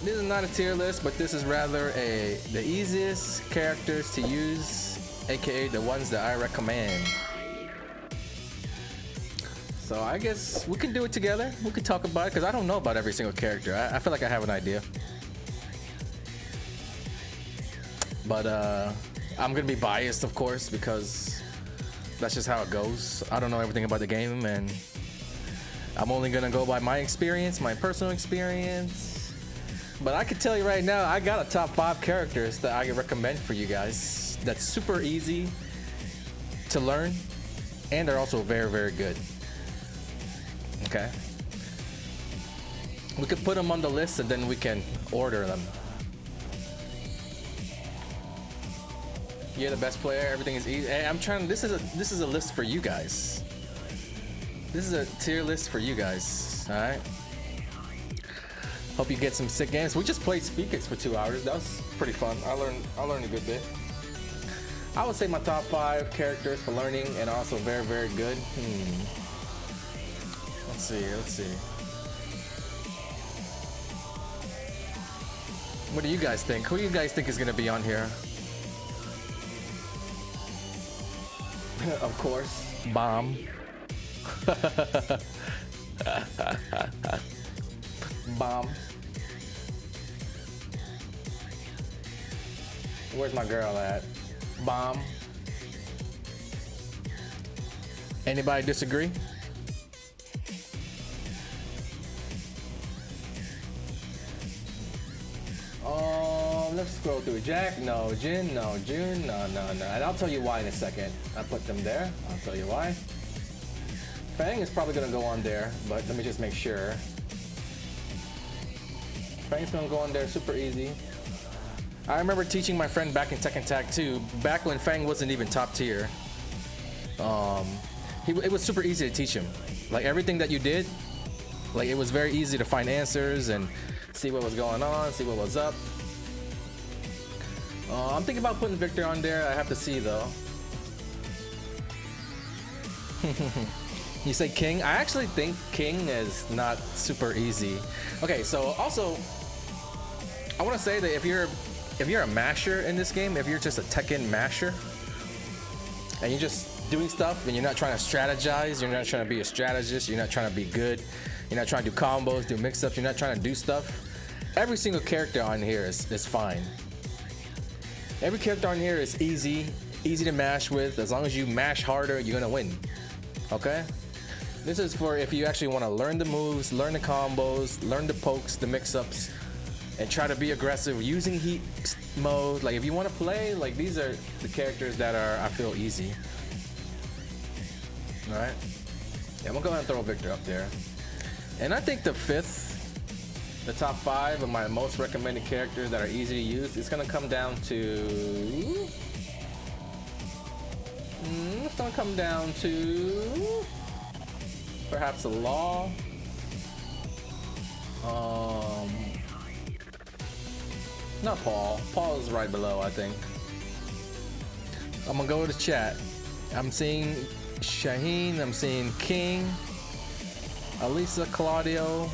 this is not a tier list, but this is rather the easiest characters to use, aka the ones that I recommend. So I guess we can do it together. We can talk about it because I don't know about every single character. I feel like I have an idea, but I'm gonna be biased, of course, because that's just how it goes. I don't know everything about the game, and I'm only gonna go by my experience, my personal experience. But I can tell you right now, I got a top 5 characters that I can recommend for you guys. That's super easy to learn, and they're also very, very good. Okay. We could put them on the list, and then we can order them. You're the best player. Everything is easy. Hey, I'm trying. This is a list for you guys. This is a tier list for you guys. All right. Hope you get some sick games. We just played Speakers for 2 hours. That was pretty fun. I learned a good bit. I would say my top 5 characters for learning and also very, very good. Let's see. What do you guys think? Who do you guys think is gonna be on here? Of course, Bomb. Bomb. Where's my girl at? Bomb. Anybody disagree? Let's scroll through. Jack, no. Jin, no. June, no. And I'll tell you why in a second. I put them there. I'll tell you why. Fang is probably gonna go on there, but let me just make sure. Fang's gonna go on there, super easy. I remember teaching my friend back in Tekken Tag 2, back when Fang wasn't even top tier. It was super easy to teach him. Like everything that you did, like it was very easy to find answers and see what was going on, see what was up. I'm thinking about putting Victor on there. I have to see though. You say King? I actually think King is not super easy. Okay, so also I want to say that if you're a masher in this game, if you're just a Tekken masher and you're just doing stuff and you're not trying to strategize, you're not trying to be a strategist, you're not trying to be good, you're not trying to do combos, do mix-ups, you're not trying to do stuff, every single character on here is fine. Every character on here is easy to mash with. As long as you mash harder, you're gonna win. Okay? This is for if you actually want to learn the moves, learn the combos, learn the pokes, the mix-ups, and try to be aggressive using heat mode. Like if you want to play, like these are the characters that are, I feel, easy. All right. Yeah, I'm gonna go ahead and throw Victor up there. And I think the top 5 of my most recommended characters that are easy to use, it's gonna come down to. It's gonna come down to perhaps a Law. Not Paul. Paul is right below, I think. I'm gonna go to chat. I'm seeing Shaheen. I'm seeing King. Alisa, Claudio.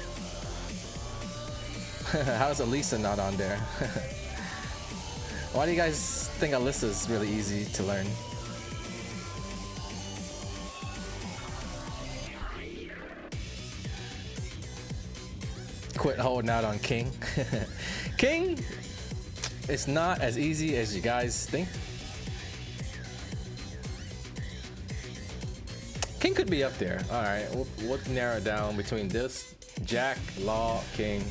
How's Alisa not on there? Why do you guys think Alisa's really easy to learn? Quit holding out on King. King, it's not as easy as you guys think. King could be up there. All right, we'll narrow it down between this: Jack, Law, King.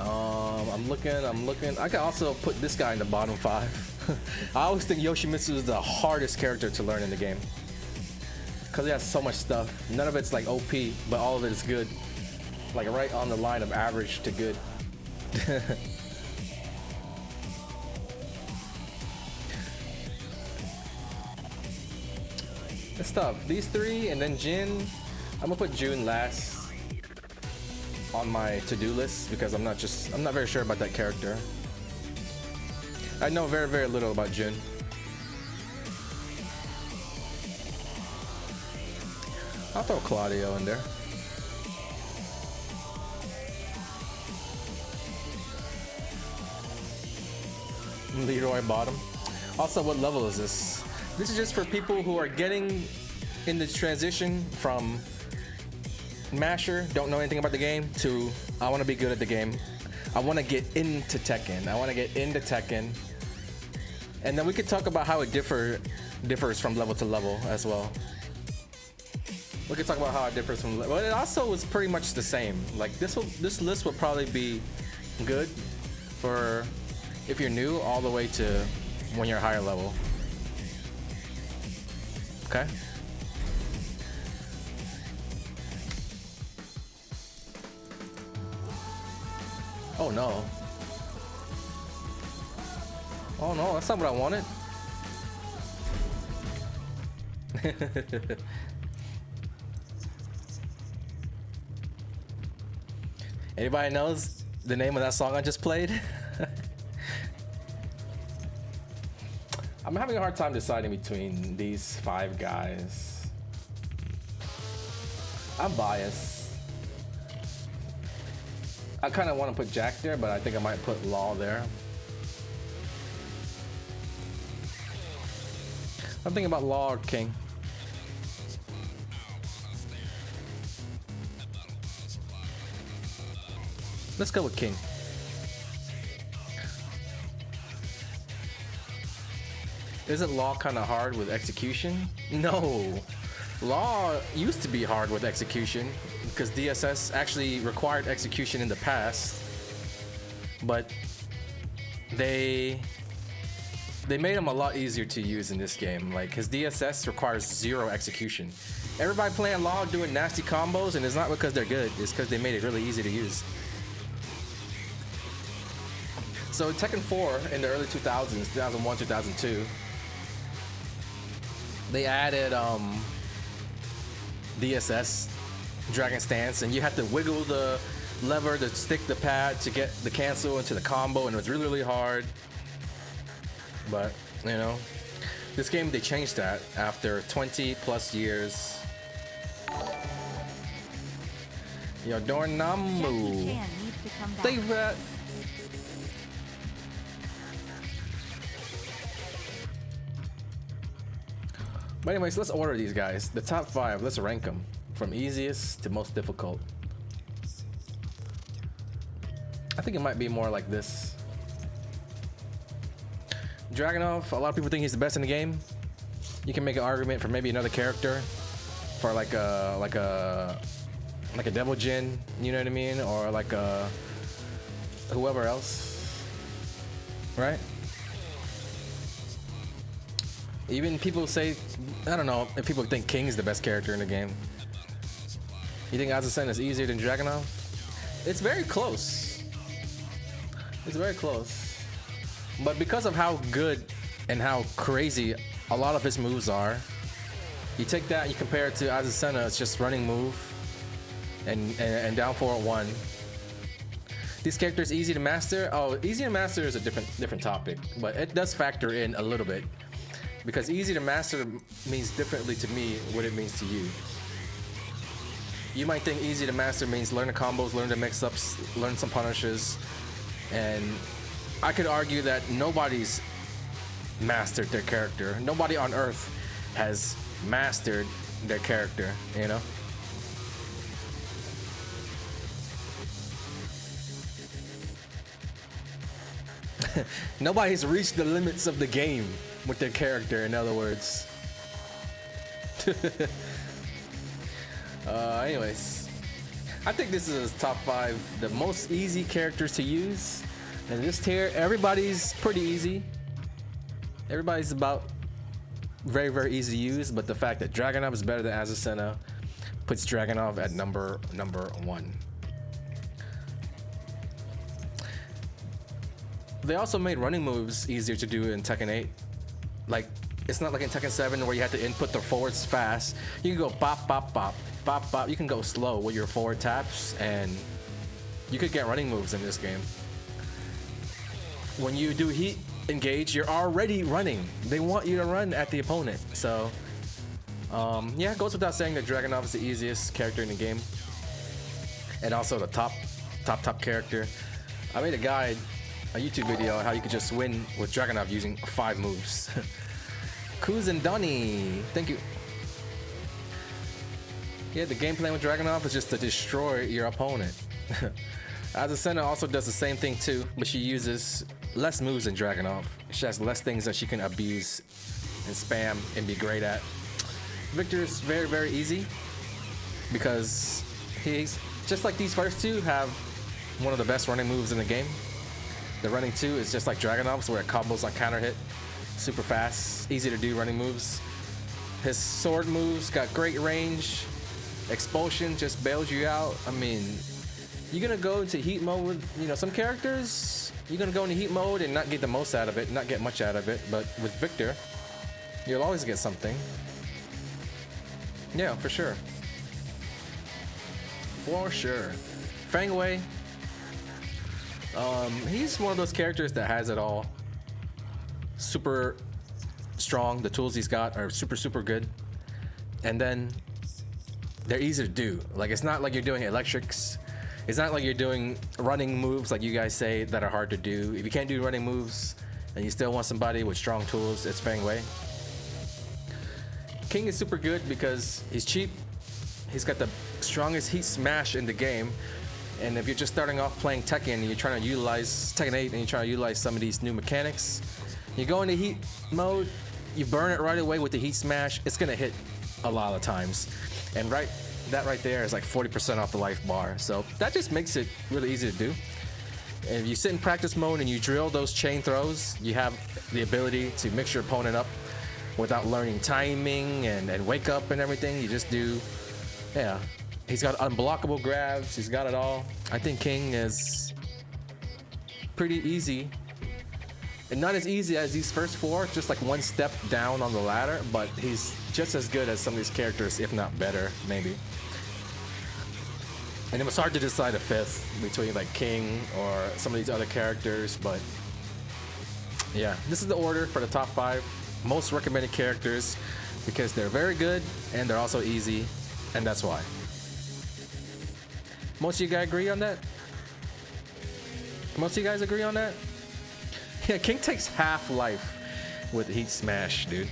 I'm looking. I can also put this guy in the bottom 5. I always think Yoshimitsu is the hardest character to learn in the game because he has so much stuff. None of it's like OP, but all of it is good. Like right on the line of average to good. It's tough. These 3 and then Jin. I'm gonna put June last on my to-do list because I'm not very sure about that character. I know very, very little about Jun. I'll throw Claudio in there. Leroy bottom. Also, what level is this? This is just for people who are getting in the transition from Masher, don't know anything about the game, to I want to be good at the game. I want to get into Tekken. I want to get into Tekken. And then we could talk about how it differs from level to level as well. We could talk about how it differs from, but it also is pretty much the same. Like this list will probably be good for if you're new all the way to when you're higher level. Okay. Oh no. Oh no, that's not what I wanted. Anybody knows the name of that song I just played? I'm having a hard time deciding between these 5 guys. I'm biased. I kind of want to put Jack there, but I think I might put Law there. I'm thinking about Law or King. Let's go with King. Isn't Law kind of hard with execution? No. Law used to be hard with execution because DSS actually required execution in the past, but they made him a lot easier to use in this game. Like his DSS requires 0 execution. Everybody playing Law doing nasty combos, and it's not because they're good, it's because they made it really easy to use. So Tekken 4 in the early 2000s, 2001, 2002, they added DSS, Dragon Stance, and you had to wiggle the lever to stick the pad to get the cancel into the combo, and it was really, really hard. But, you know, this game, they changed that after 20 plus years. Yo, Dornamu. Favorite. But anyways, let's order these guys. The top 5, let's rank them from easiest to most difficult. I think it might be more like this. Dragunov, a lot of people think he's the best in the game. You can make an argument for maybe another character, for like a Devil Jin, you know what I mean, or like a whoever else, right? Even people say, I don't know if people think King is the best character in the game. You think Azusen is easier than Dragunov? It's very close. It's very close. But because of how good and how crazy a lot of his moves are, you take that, you compare it to Azucena, it's just running move and down forward 1. These characters easy to master. Oh, easy to master is a different topic, but it does factor in a little bit. Because easy to master means differently to me what it means to you. You might think easy to master means learn the combos, learn the mix-ups, learn some punishes, and I could argue that nobody's mastered their character. Nobody on Earth has mastered their character, you know? Nobody's reached the limits of the game with their character, in other words. Anyways, I think this is top 5, the most easy characters to use. And this tier, everybody's pretty easy. Everybody's about very, very easy to use, but the fact that Dragunov is better than Azucena puts Dragunov at number 1. They also made running moves easier to do in Tekken 8. Like, it's not like in Tekken 7 where you have to input the forwards fast. You can go bop, bop, bop, bop, bop. You can go slow with your forward taps, and you could get running moves in this game. When you do heat engage, you're already running. They want you to run at the opponent. So, yeah, it goes without saying that Dragunov is the easiest character in the game. And also the top character. I made a guide a YouTube video on how you could just win with Dragunov using 5 moves. Kuz and Donnie, thank you. Yeah, the game plan with Dragunov is just to destroy your opponent. Azucena also does the same thing too, but she uses less moves than Dragunov. She has less things that she can abuse and spam and be great at. Victor is very, very easy because he's just like these first two have one of the best running moves in the game. The running 2 is just like Dragunov's where it combos on counter hit. Super fast, easy to do running moves. His sword moves got great range. Expulsion just bails you out. I mean, you're gonna go into heat mode with, some characters, you're gonna go into heat mode and not get the most out of it, not get much out of it. But with Victor, you'll always get something. Yeah, for sure. For sure. Fang Wei, he's one of those characters that has it all. Super strong. The tools he's got are super, super good. And then they're easy to do. Like, it's not like you're doing electrics. It's not like you're doing running moves like you guys say that are hard to do. If you can't do running moves and you still want somebody with strong tools, it's Fang Wei. King is super good because he's cheap. He's got the strongest heat smash in the game. And if you're just starting off playing Tekken and you're trying to utilize Tekken 8 and you're trying to utilize some of these new mechanics, you go into heat mode, you burn it right away with the heat smash, it's gonna hit a lot of times. And that right there is like 40% off the life bar. So that just makes it really easy to do. And if you sit in practice mode and you drill those chain throws, you have the ability to mix your opponent up without learning timing and wake up and everything. You just do, yeah. He's got unblockable grabs. He's got it all. I think King is pretty easy. And not as easy as these first 4, just like one step down on the ladder, but he's just as good as some of these characters, if not better, maybe. And it was hard to decide a 5th between like King or some of these other characters, but yeah, this is the order for the top 5 most recommended characters because they're very good and they're also easy, and that's why. Most of you guys agree on that? Most of you guys agree on that? Yeah, King takes half life with Heat Smash, dude.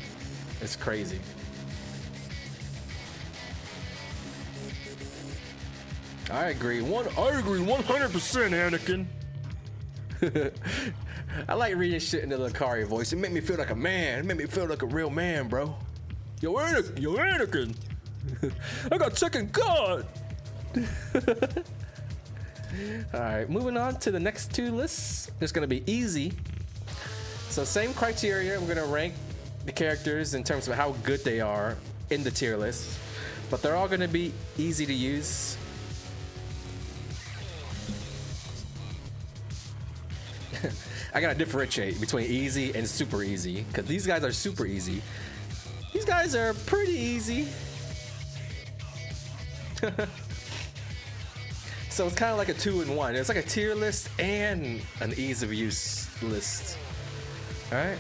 It's crazy. I agree 100%, Anakin. I like reading shit in the Lucario voice. It made me feel like a man. It made me feel like a real man, bro. Yo, Anakin. I got second God. Alright, moving on to the next 2 lists. It's gonna be easy. So same criteria, we're gonna rank the characters in terms of how good they are in the tier list, but they're all gonna be easy to use. I gotta differentiate between easy and super easy, because these guys are super easy. These guys are pretty easy. So it's kind of like a 2-in-1. It's like a tier list and an ease of use list. All right.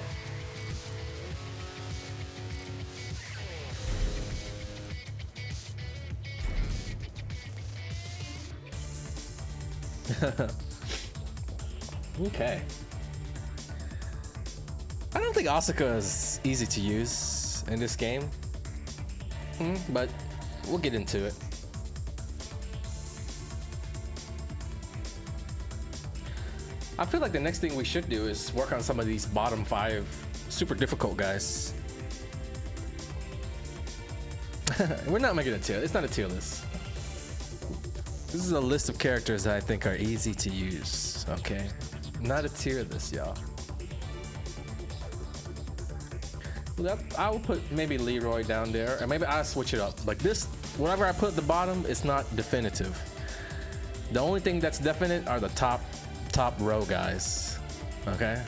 Okay. I don't think Asuka is easy to use in this game, but we'll get into it. I feel like the next thing we should do is work on some of these bottom 5 super difficult guys. We're not making a tier. It's not a tier list. This is a list of characters that I think are easy to use. Okay, not a tier list, y'all. Well, I will put maybe Leroy down there, and maybe I'll switch it up. Like this, whatever I put at the bottom, it's not definitive. The only thing that's definite are the top row guys. Okay,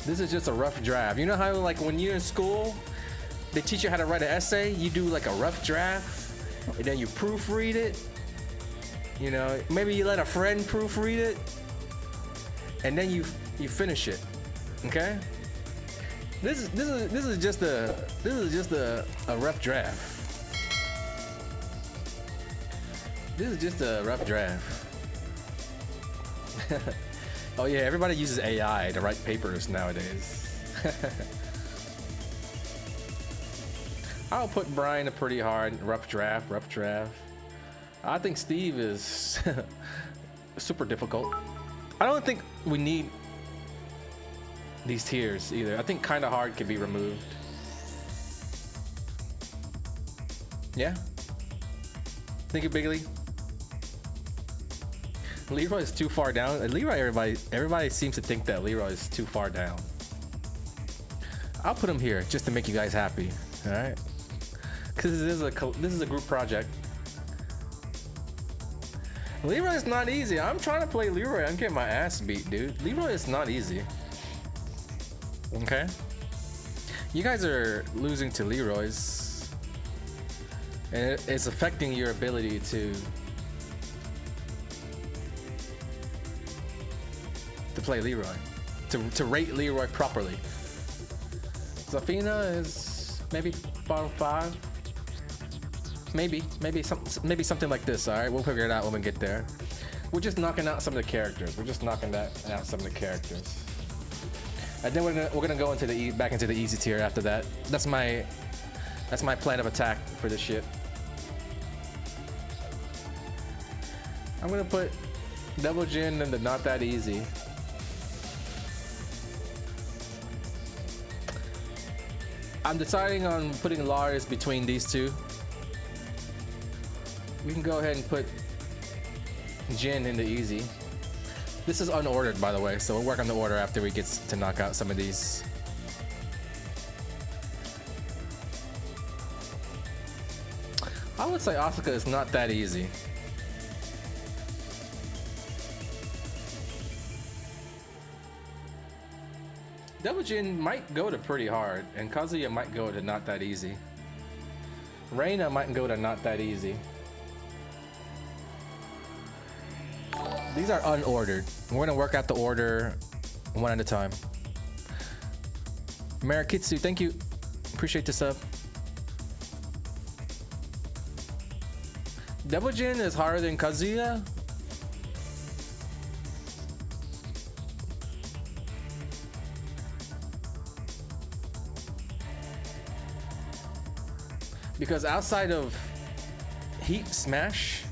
this is just a rough draft. You know how like when you're in school they teach you how to write an essay, you do like a rough draft and then you proofread it, maybe you let a friend proofread it and then you finish it. Okay, this is just a rough draft. This is just a rough draft. Oh yeah, everybody uses AI to write papers nowadays. I'll put Bryan a pretty hard rough draft. I think Steve is super difficult. I don't think we need these tiers either. I think kind of hard could be removed. Yeah. Think it bigly. Leroy is too far down. Leroy, everybody seems to think that Leroy is too far down. I'll put him here just to make you guys happy. All right. Because this is a group project. Leroy is not easy. I'm trying to play Leroy. I'm getting my ass beat, dude. Leroy is not easy. Okay. You guys are losing to Leroy's, and it's affecting your ability to play Leroy, to rate Leroy properly. Zafina is maybe bottom 5. Maybe something like this. All right, we'll figure it out when we get there. We're just knocking out some of the characters. And then we're gonna go into back into the easy tier after that. That's my plan of attack for this shit. I'm gonna put Devil Jin in the not that easy. I'm deciding on putting Lars between these two. We can go ahead and put Jin in the easy. This is unordered, by the way, so we'll work on the order after we get to knock out some of these. I would say Asuka is not that easy. Devil Jin might go to pretty hard, and Kazuya might go to not that easy. Reina might go to not that easy. These are unordered. We're gonna work out the order one at a time. Marakitsu, thank you. Appreciate the sub. Devil Jin is harder than Kazuya. Because outside of Heat Smash,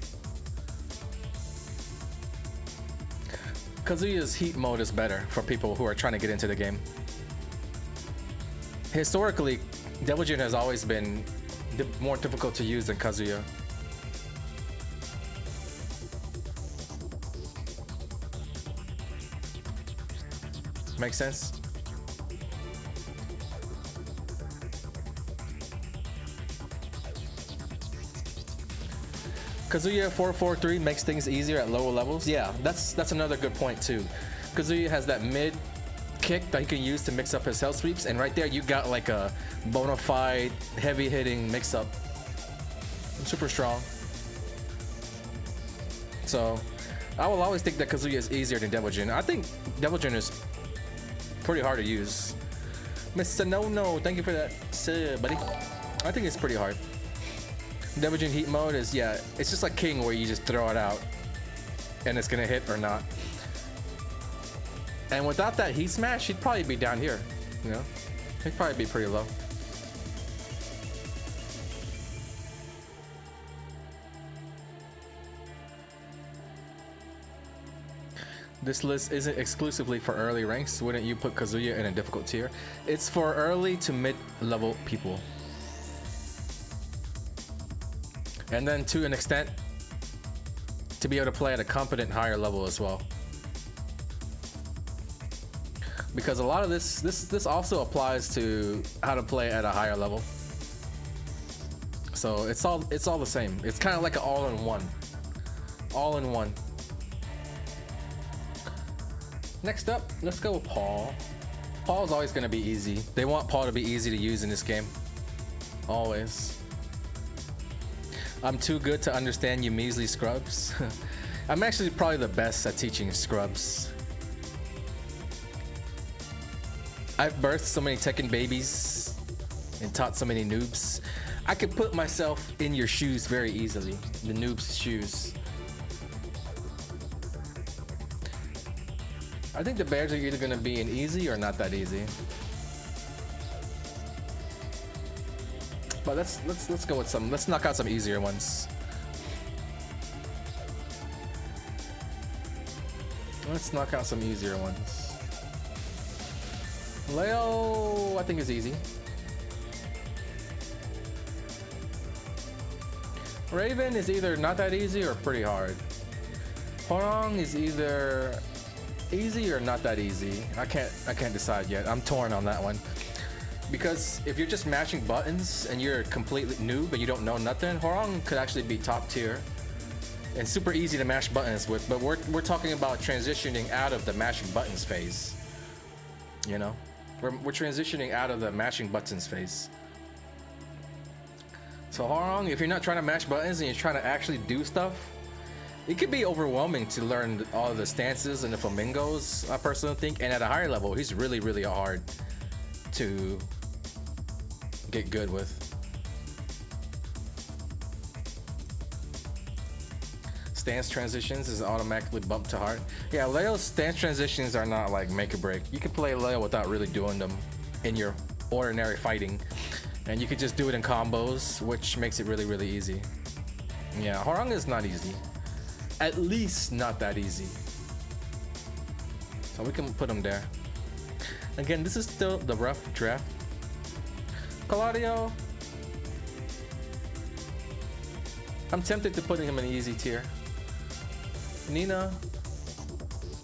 Kazuya's Heat mode is better for people who are trying to get into the game. Historically, Devil Jin has always been more difficult to use than Kazuya. Make sense? Kazuya 443 makes things easier at lower levels. Yeah, that's another good point too. Kazuya has that mid kick that he can use to mix up his hell sweeps, and right there you got like a bona fide heavy hitting mix up. Super strong. So I will always think that Kazuya is easier than Devil Jin. I think Devil Jin is pretty hard to use. Mr. No, thank you for that sub, buddy. I think it's pretty hard. Devil Jin Heat mode is, yeah, it's just like King where you just throw it out and it's gonna hit or not. And without that Heat Smash, he'd probably be down here, you know? He'd probably be pretty low. This list isn't exclusively for early ranks. Wouldn't you put Kazuya in a difficult tier? It's for early to mid-level people. And then to an extent, to be able to play at a competent higher level as well. Because a lot of this also applies to how to play at a higher level. So it's all the same. It's kind of like an all-in-one. All-in-one. Next up, let's go with Paul. Paul's always gonna be easy. They want Paul to be easy to use in this game. Always. I'm too good to understand you measly scrubs. I'm actually probably the best at teaching scrubs. I've birthed so many Tekken babies and taught so many noobs. I could put myself in your shoes very easily, the noob's shoes. I think the bears are either gonna be an easy or not that easy. But let's go with some. Let's knock out some easier ones. Let's knock out some easier ones. Leo, I think is easy. Raven is either not that easy or pretty hard. Hwoarang is either easy or not that easy. I can't decide yet. I'm torn on that one. Because if you're just mashing buttons and you're completely noob and you don't know nothing, Hwoarang could actually be top tier and super easy to mash buttons with. But we're talking about transitioning out of the mashing buttons phase. You know, we're transitioning out of the mashing buttons phase. So Hwoarang, if you're not trying to mash buttons and you're trying to actually do stuff, it could be overwhelming to learn all of the stances and the flamingos, I personally think. And at a higher level, he's really, really hard to get good with. Stance transitions is automatically bumped to hard. Yeah, Leo's stance transitions are not like make or break. You can play Leo without really doing them in your ordinary fighting. And you could just do it in combos, which makes it really, really easy. Yeah, Hwoarang is not easy. At least not that easy. So we can put him there. Again, this is still the rough draft. Claudio, I'm tempted to put him in easy tier. Nina,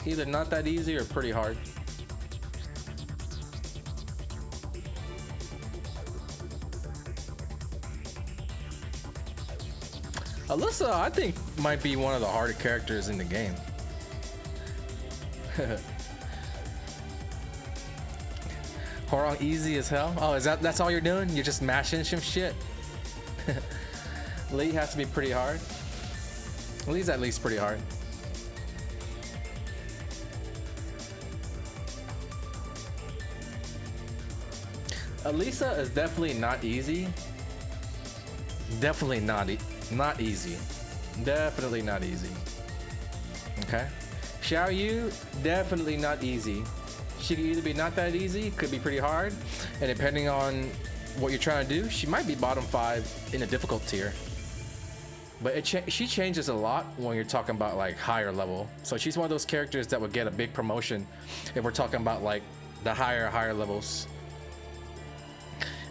either not that easy or pretty hard. Alisa, I think, might be one of the harder characters in the game. Hwoarang easy as hell. Oh, that's all you're doing? You're just mashing some shit. Lee has to be pretty hard. Lee's at least pretty hard. Alisa is definitely not easy. Definitely not easy. Definitely not easy. Okay. Xiaoyu, definitely not easy. She could either be not that easy, could be pretty hard, and depending on what you're trying to do, she might be bottom 5 in a difficult tier. But she changes a lot when you're talking about like higher level. So she's one of those characters that would get a big promotion if we're talking about like the higher levels.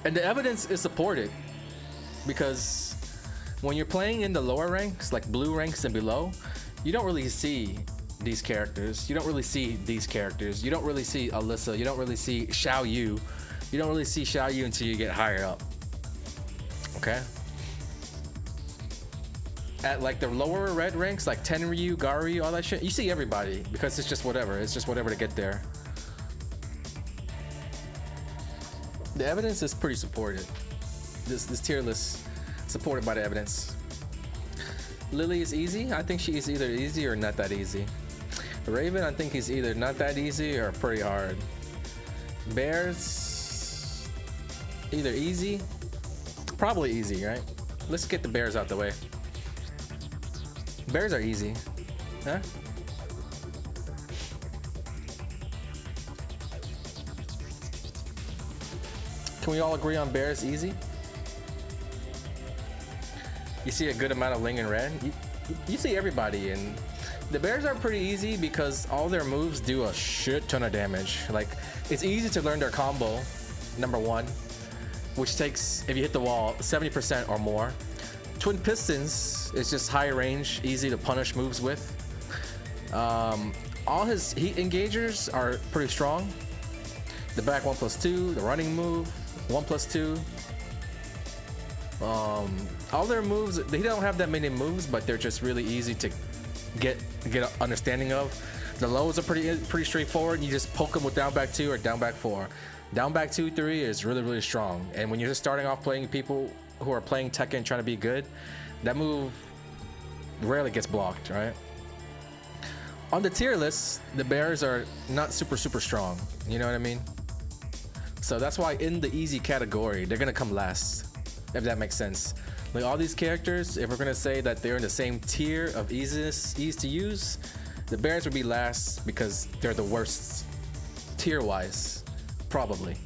And the evidence is supported because when you're playing in the lower ranks, like blue ranks and below, you don't really see these characters. You don't really see these characters. You don't really see Alisa. You don't really see Xiaoyu. You don't really see Xiaoyu until you get higher up. Okay? At like the lower red ranks, like Tenryu, Garu, all that shit, you see everybody because it's just whatever. It's just whatever to get there. The evidence is pretty supported. This tier list supported by the evidence. Lily is easy. I think she is either easy or not that easy. Raven, I think he's either not that easy or pretty hard. Bears, either easy, probably easy, right? Let's get the bears out the way. Bears are easy, huh? Can we all agree on bears easy? You see a good amount of Ling and Red. You see everybody, and the bears are pretty easy because all their moves do a shit ton of damage. Like, it's easy to learn their combo, number 1, which takes, if you hit the wall, 70% or more. Twin Pistons is just high range, easy to punish moves with. All his heat engagers are pretty strong. The back 1+2, the running move 1+2. All their moves, they don't have that many moves, but they're just really easy to get an understanding of. The lows are pretty straightforward. You just poke them with down back 2 or down back 4. Down back 2, 3 is really, really strong. And when you're just starting off playing people who are playing Tekken trying to be good, that move rarely gets blocked, right? On the tier list, the bears are not super strong. You know what I mean? So that's why in the easy category, they're gonna come last, if that makes sense. Like all these characters, if we're gonna say that they're in the same tier of ease to use, The Bears would be last because they're the worst tier-wise, probably.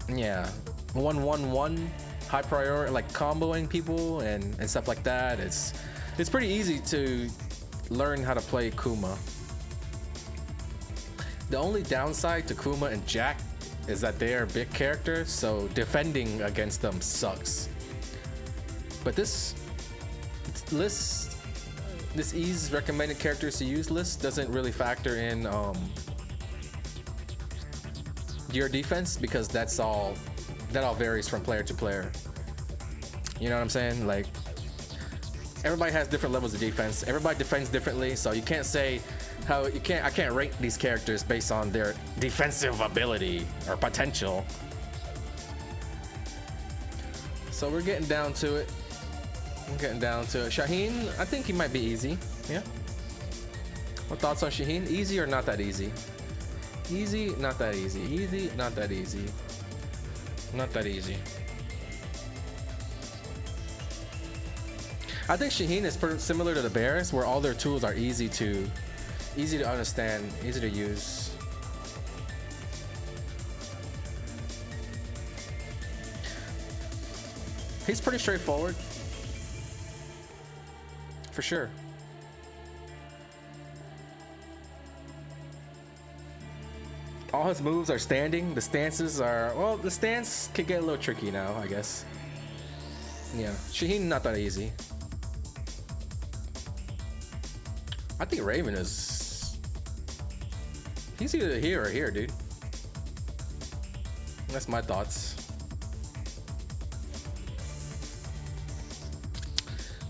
Yeah, 1-1-1, high priority, like comboing people and stuff like that. It's pretty easy to learn how to play Kuma. The only downside to Kuma and Jack is that they are big characters, so defending against them sucks. But this list, this ease recommended characters to use list doesn't really factor in your defense, because that all varies from player to player. You know what I'm saying? Like, everybody has different levels of defense. Everybody defends differently, so you can't say I can't rank these characters based on their defensive ability or potential. So we're getting down to it. Shaheen, I think he might be easy. Yeah. What thoughts on Shaheen? Easy or not that easy? Easy, not that easy. Easy, not that easy. Not that easy. I think Shaheen is similar to the Bears, where all their tools are easy to understand, easy to use. He's pretty straightforward, for sure. All his moves are standing. The stances are, well, the stance could get a little tricky now, I guess. Yeah, Shaheen not that easy. I think Raven is, he's either here or here, dude. That's my thoughts.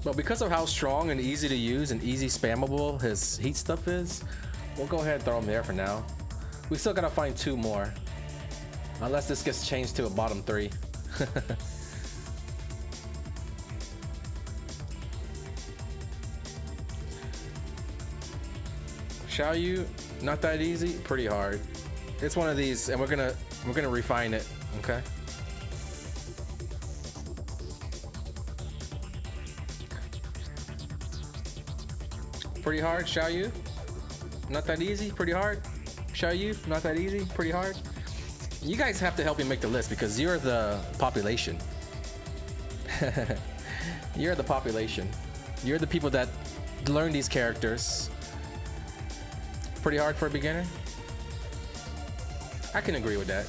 But because of how strong and easy to use and easy spammable his heat stuff is, we'll go ahead and throw him there for now. We still gotta find 2 more, unless this gets changed to a bottom 3. Xiaoyu, not that easy, pretty hard. It's one of these, and we're gonna refine it. Okay. Pretty hard, Xiaoyu. Not that easy, pretty hard. Xiaoyu, not that easy, pretty hard. You guys have to help me make the list because you're the population. You're the population. You're the people that learn these characters. Pretty hard for a beginner? I can agree with that.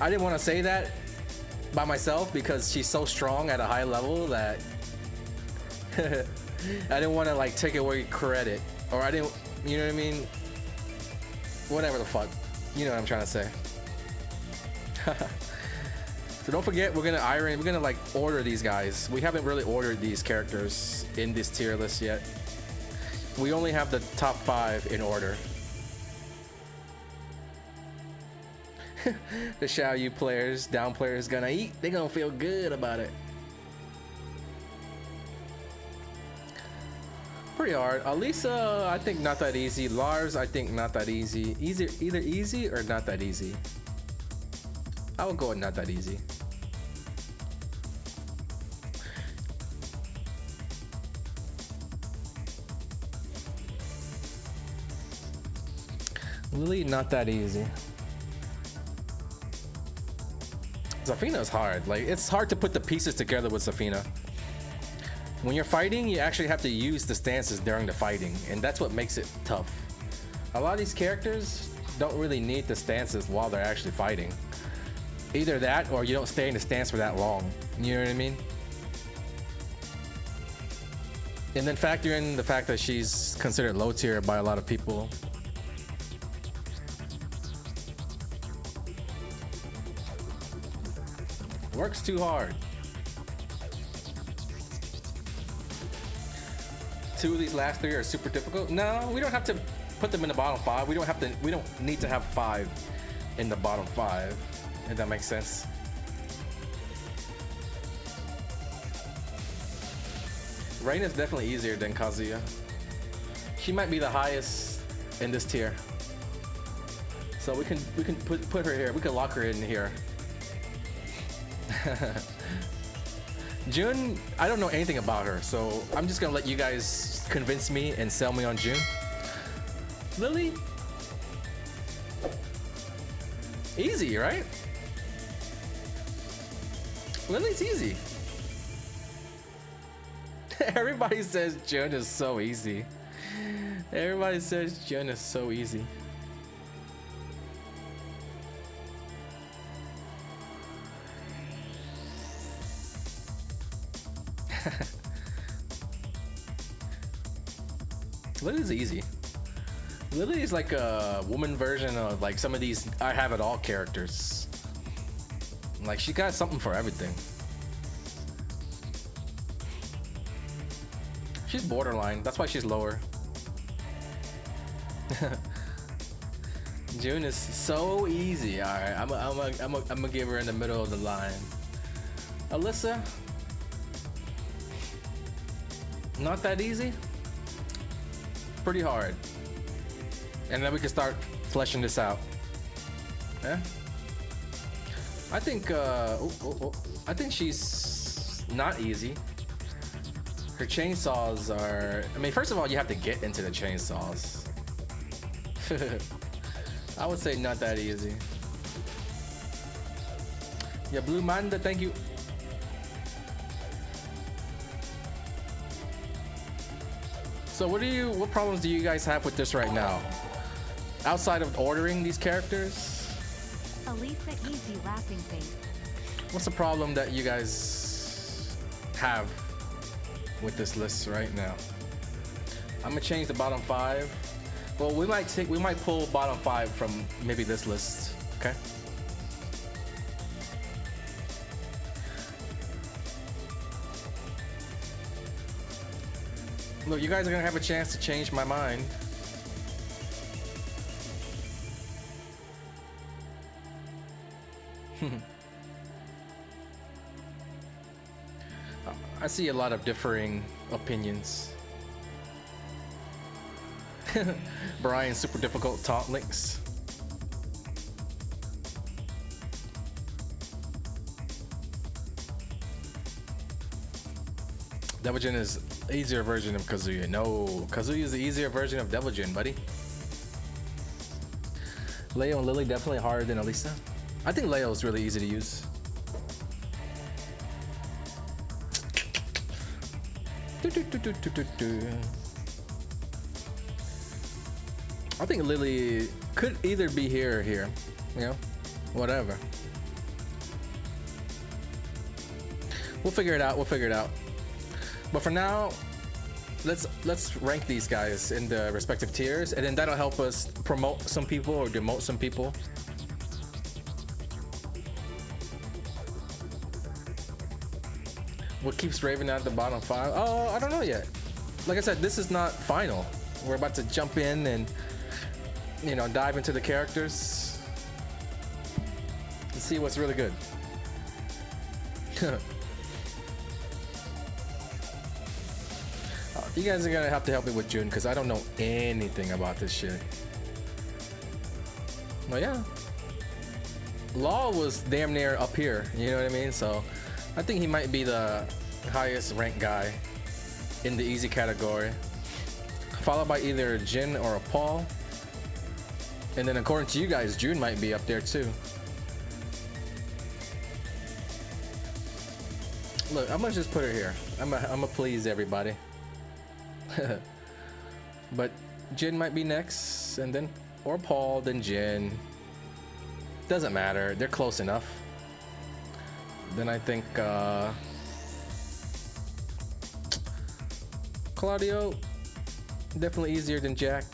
I didn't want to say that by myself because she's so strong at a high level that I didn't want to like take away credit, or I didn't, you know what I mean? Whatever the fuck, you know what I'm trying to say. So don't forget, we're gonna like order these guys. We haven't really ordered these characters in this tier list yet. We only have the top 5 in order. The Xiaoyu players, down players gonna eat. They gonna feel good about it. Pretty hard. Alisa, I think not that easy. Lars, I think not that easy. Either easy or not that easy. I would go with not that easy. Really not that easy. Zafina is hard. Like, it's hard to put the pieces together with Zafina. When you're fighting, you actually have to use the stances during the fighting, and that's what makes it tough. A lot of these characters don't really need the stances while they're actually fighting. Either that, or you don't stay in the stance for that long. You know what I mean? And then factor in the fact that she's considered low tier by a lot of people. Works too hard. 2 of these last 3 are super difficult. No, we don't have to put them in the bottom 5. We don't need to have 5 in the bottom 5. If that makes sense. Reina is definitely easier than Kazuya. She might be the highest in this tier. So we can put her here. We can lock her in here. June, I don't know anything about her, so I'm just gonna let you guys convince me and sell me on June. Lily? Easy, right? Lily's easy. Everybody says June is so easy. Everybody says June is so easy. Lily's easy. Lily is like a woman version of like some of these I Have It All characters. Like she got something for everything. She's borderline. That's why she's lower. June is so easy. All right, I'm gonna give her in the middle of the line. Alisa, not that easy. Pretty hard. And then we can start fleshing this out. Yeah. I think I think she's not easy. Her chainsaws are, I mean, first of all, you have to get into the chainsaws. I would say not that easy. Yeah, Blue Manda, thank you. So what problems do you guys have with this right now? Outside of ordering these characters? Alisa easy laughing face. What's the problem that you guys have with this list right now? I'm gonna change the bottom 5. Well, we might pull bottom 5 from maybe this list, okay? Look, you guys are gonna have a chance to change my mind. I see a lot of differing opinions. Bryan, super difficult taunt links. Devil Jin is easier version of Kazuya. No, Kazuya is the easier version of Devil Jin, buddy. Leo and Lily definitely harder than Alisa. I think Leo is really easy to use. I think Lily could either be here or here, you know, whatever. We'll figure it out. We'll figure it out. But for now, let's rank these guys in the respective tiers, and then that'll help us promote some people or demote some people. What keeps Raven at the bottom 5? Oh, I don't know yet. Like I said, this is not final. We're about to jump in and, you know, dive into the characters and see what's really good. You guys are gonna have to help me with June because I don't know anything about this shit. Well, yeah. Law was damn near up here, you know what I mean? So I think he might be the highest ranked guy in the easy category, followed by either Jin or a Paul. And then according to you guys, June might be up there too. Look, I'm gonna just put her here. I'm gonna please everybody. But Jin might be next, and then or Paul, then Jin. Doesn't matter. They're close enough. Then I think Claudio, definitely easier than Jack.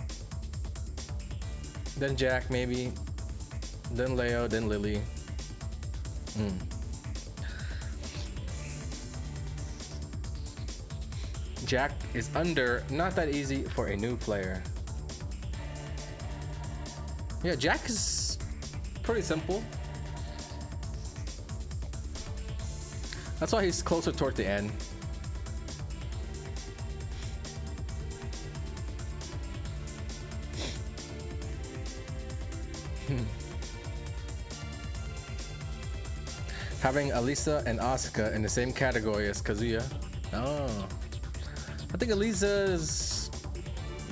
Then Jack maybe. Then Leo, then Lily. Jack is under, not that easy for a new player. Yeah, Jack is pretty simple. That's why he's closer toward the end. Having Alisa and Asuka in the same category as Kazuya. Oh. I think Alisa is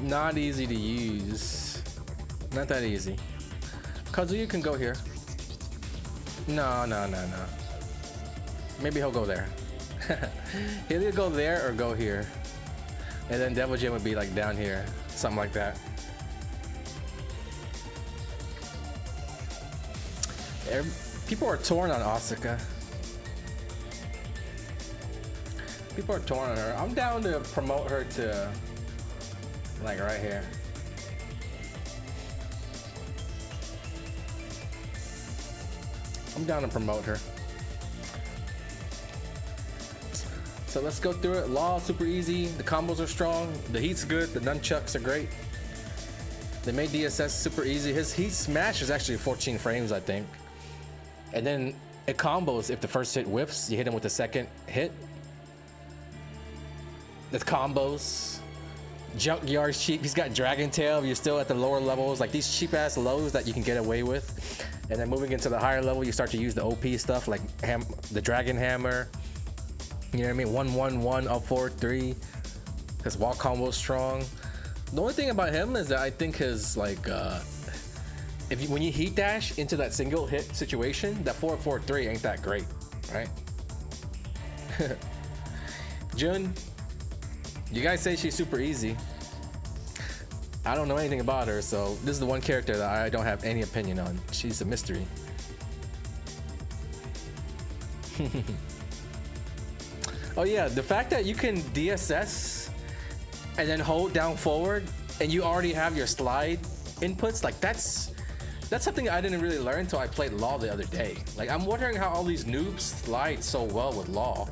not easy to use. Not that easy. Kazuya can go here. No. Maybe he'll go there. He'll either go there or go here. And then Devil Jin would be like down here. Something like that. People are torn on Asuka. People are torn on her. I'm down to promote her to like right here. I'm down to promote her. So let's go through it. Law super easy. The combos are strong. The heat's good. The nunchucks are great. They made DSS super easy. His heat smash is actually 14 frames, I think. And then it combos if the first hit whiffs. You hit him with the second hit. The combos. Junkyard's cheap. He's got Dragon Tail. You're still at the lower levels. Like these cheap ass lows that you can get away with. And then moving into the higher level, you start to use the OP stuff like the Dragon Hammer. You know what I mean? 1-1-1 up 4-3. His wall combo is strong. The only thing about him is that I think his like when you heat dash into that single hit situation, that 4-4-3 ain't that great, right? Jun, you guys say she's super easy. I don't know anything about her, so this is the one character that I don't have any opinion on. She's a mystery. Oh yeah, the fact that you can DSS and then hold down forward and you already have your slide inputs, like that's something I didn't really learn until I played Law the other day. Like I'm wondering how all these noobs slide so well with Law.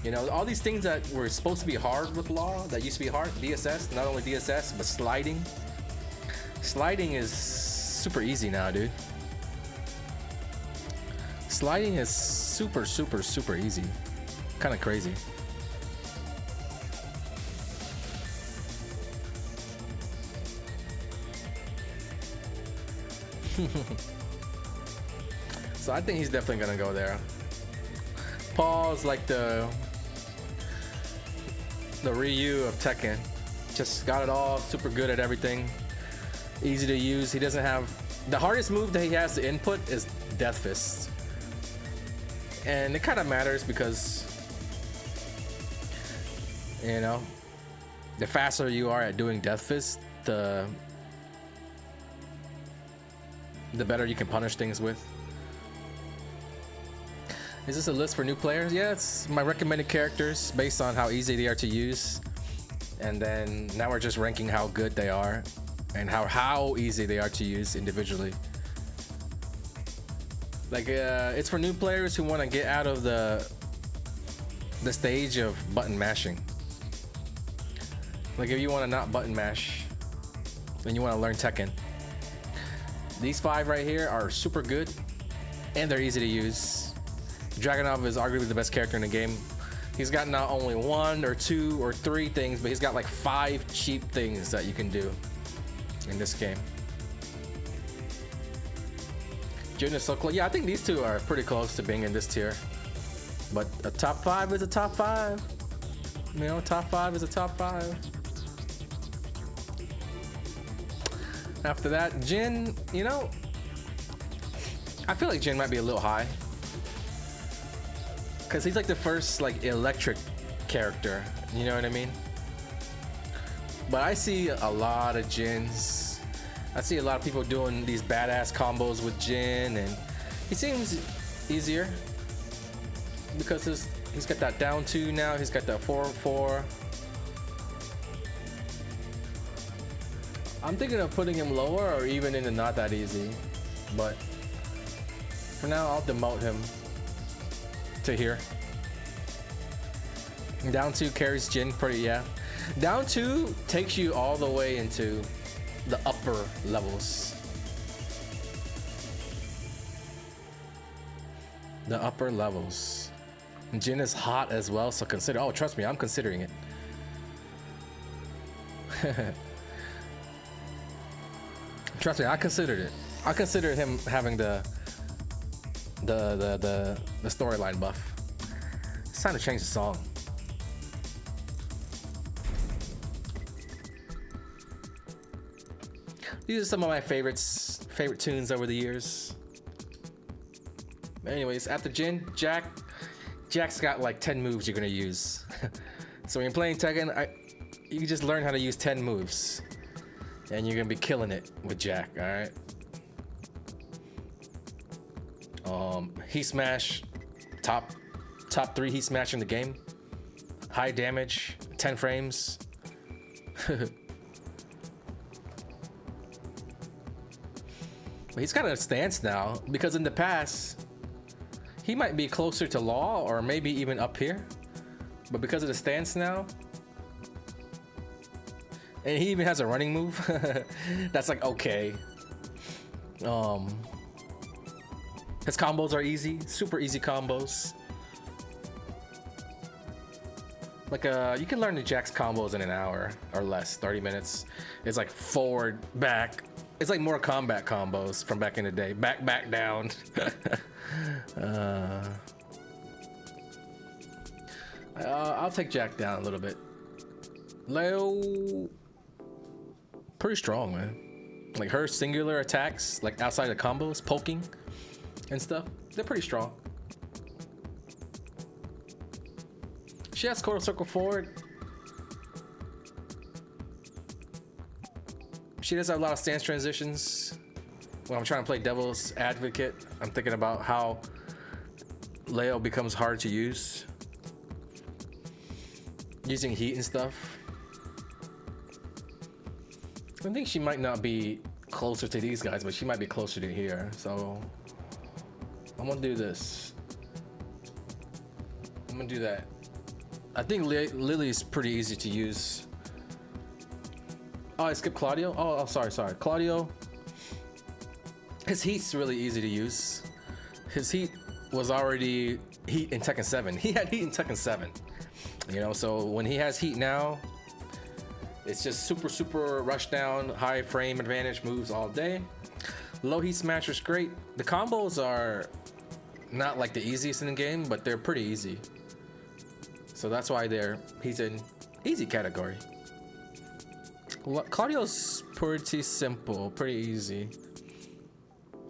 You know, all these things that were supposed to be hard with Law, that used to be hard, DSS, not only DSS, but sliding. Sliding is super easy now, dude. Sliding is super easy. Kind of crazy. So I think he's definitely gonna go there. Paul's like the Ryu of Tekken. Just got it all, super good at everything. Easy to use. He doesn't have the hardest move that he has to input is Death Fist. And it kind of matters because, you know, the faster you are at doing Death Fist, the better you can punish things with. Is this a list for new players? Yeah, it's my recommended characters based on how easy they are to use. And then now we're just ranking how good they are and how easy they are to use individually. Like it's for new players who want to get out of the stage of button mashing. Like if you want to not button mash and you want to learn Tekken, these 5 right here are super good and they're easy to use. Dragunov is arguably the best character in the game. He's got not only 1 or 2 or 3 things, but he's got like 5 cheap things that you can do in this game. Jun is so close. Yeah, I think these two are pretty close to being in this tier. But a top 5 is a top 5. You know, top 5 is a top 5. After that, Jin, you know, I feel like Jin might be a little high. Cause he's like the first like electric character, you know what I mean? But I see a lot of Jins. I see a lot of people doing these badass combos with Jin, and he seems easier because he's got that down 2 now. He's got that 4-4. I'm thinking of putting him lower or even in the not that easy, but for now I'll demote him to here. Down 2 carries Jin pretty, yeah. Down 2 takes you all the way into the upper levels. The upper levels. Jin is hot as well, so consider. Oh, trust me, I'm considering it. Trust me, I considered it. I considered him having the the storyline buff. It's time to change the song. These are some of my favorite tunes over the years. But anyways, after Jin, Jack's got like 10 moves you're gonna use. So when you're playing Tekken, you just learn how to use 10 moves, and you're gonna be killing it with Jack. All right. Heat smash, top 3 heat smash in the game. High damage, 10 frames. But he's got a stance now, because in the past he might be closer to Law or maybe even up here, but because of the stance now, and he even has a running move that's like okay. His combos are easy, super easy combos. Like you can learn the Jack's combos in an hour or less, 30 minutes. It's like forward, back. It's like more combat combos from back in the day. Back, down. I'll take Jack down a little bit. Leo, pretty strong, man. Like her singular attacks, like outside the combos, poking and stuff, they're pretty strong. She has quarter circle forward. She does have a lot of stance transitions. When I'm trying to play devil's advocate, I'm thinking about how Leo becomes hard to use. Using heat and stuff. I think she might not be closer to these guys, but she might be closer to here. So I'm gonna do this. I'm gonna do that. I think Lily's pretty easy to use. Oh, I skipped Claudio. Oh, sorry. Claudio. His heat's really easy to use. His heat was already heat in Tekken 7. He had heat in Tekken 7. You know, so when he has heat now, it's just super rush down, high frame advantage moves all day. Low heat smasher's great. The combos are not like the easiest in the game, but they're pretty easy. So that's why he's in easy category. Claudio's pretty simple, pretty easy.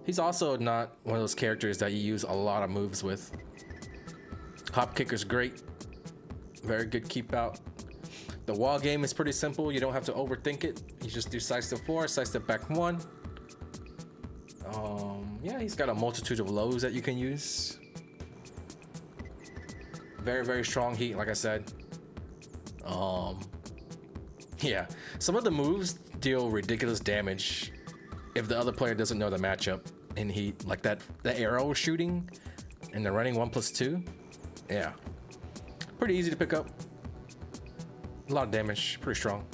He's also not one of those characters that you use a lot of moves with. Hop kicker's great. Very good keep out. The wall game is pretty simple. You don't have to overthink it. You just do side step 4, side step back 1. Yeah, he's got a multitude of lows that you can use. Very strong heat, like I said. Yeah, some of the moves deal ridiculous damage if the other player doesn't know the matchup in heat, like the arrow shooting and the running 1+2. Yeah, pretty easy to pick up. A lot of damage, pretty strong.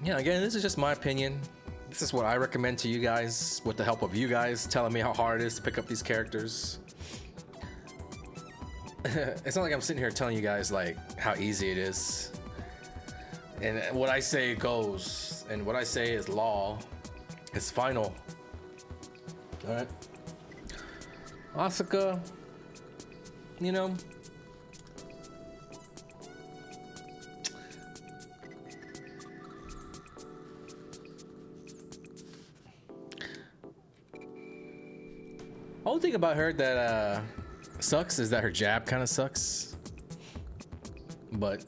Yeah, again, this is just my opinion. This is what I recommend to you guys with the help of you guys telling me how hard it is to pick up these characters. It's not like I'm sitting here telling you guys like how easy it is. And what I say goes, and what I say is law. It's final. All right. Asuka, you know, only thing about her that sucks is that her jab kind of sucks, but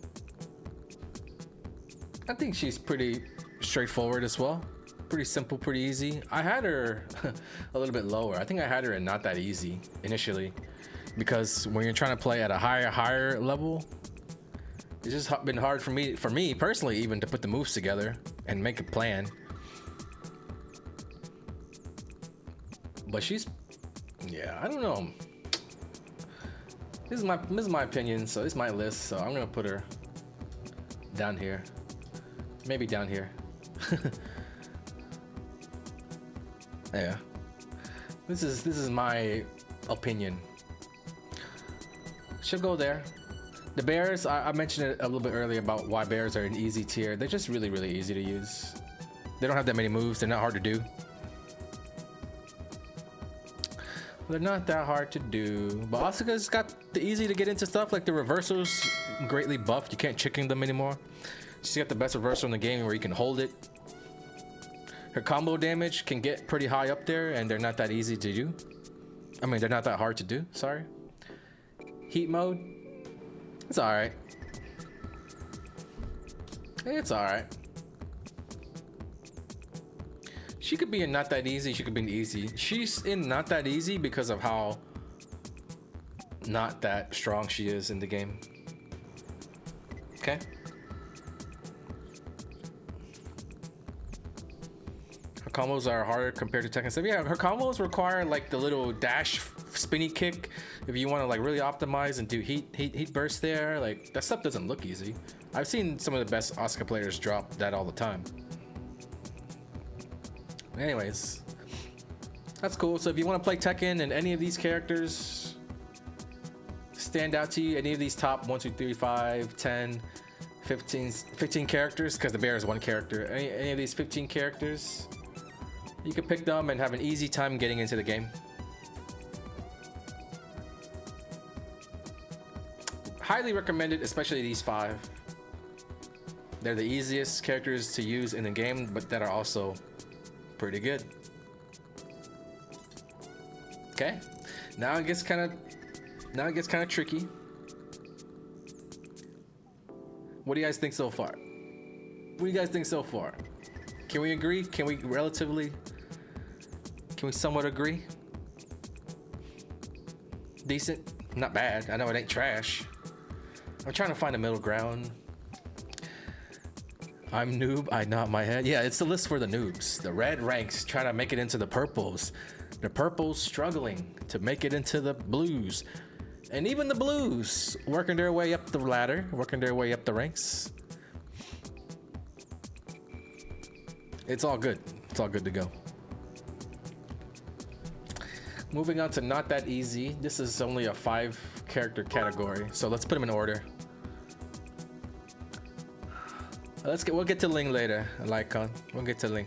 I think she's pretty straightforward as well. Pretty simple, pretty easy. I had her a little bit lower. I think I had her at not that easy initially, because when you're trying to play at a higher level, it's just been hard for me personally, even to put the moves together and make a plan. But she's, yeah, I don't know. This is my opinion, so this is my list. So I'm gonna put her down here, maybe down here. Yeah, this is my opinion. She'll go there. The bears, I mentioned it a little bit earlier about why bears are an easy tier. They're just really easy to use. They don't have that many moves. They're not hard to do. They're not that hard to do. But Asuka's got the easy to get into stuff, like the reversals greatly buffed. You can't chicken them anymore. She's got the best reversal in the game where you can hold it. Her combo damage can get pretty high up there, and they're not that easy to do. I mean, they're not that hard to do, sorry. Heat mode, it's alright. It's alright. She could be in not that easy, she could be in easy. She's in not that easy because of how not that strong she is in the game. Okay. Her combos are harder compared to Tekken 7. Yeah, her combos require like the little dash spinny kick if you want to like really optimize and do heat burst there. Like that stuff doesn't look easy. I've seen some of the best Asuka players drop that all the time. Anyways, that's cool. So if you want to play Tekken and any of these characters stand out to you, any of these top 1, 2, 3, 5, 10, 15 characters, because the bear is one character, any of these 15 characters, you can pick them and have an easy time getting into the game. Highly recommended, especially these 5. They're the easiest characters to use in the game, but that are also pretty good. Okay, now it gets kind of tricky. What do you guys think so far? What do you guys think so far? Can we agree? Can we somewhat agree? Decent, not bad. I know it ain't trash. I'm trying to find a middle ground. I'm noob, I nod my head. Yeah, it's the list for the noobs. The red ranks trying to make it into the purples. The purples struggling to make it into the blues. And even the blues working their way up the ladder, working their way up the ranks. It's all good. It's all good to go. Moving on to not that easy. This is only a 5 character category. So let's put them in order. We'll get to Ling later, Lycon. We'll get to Ling.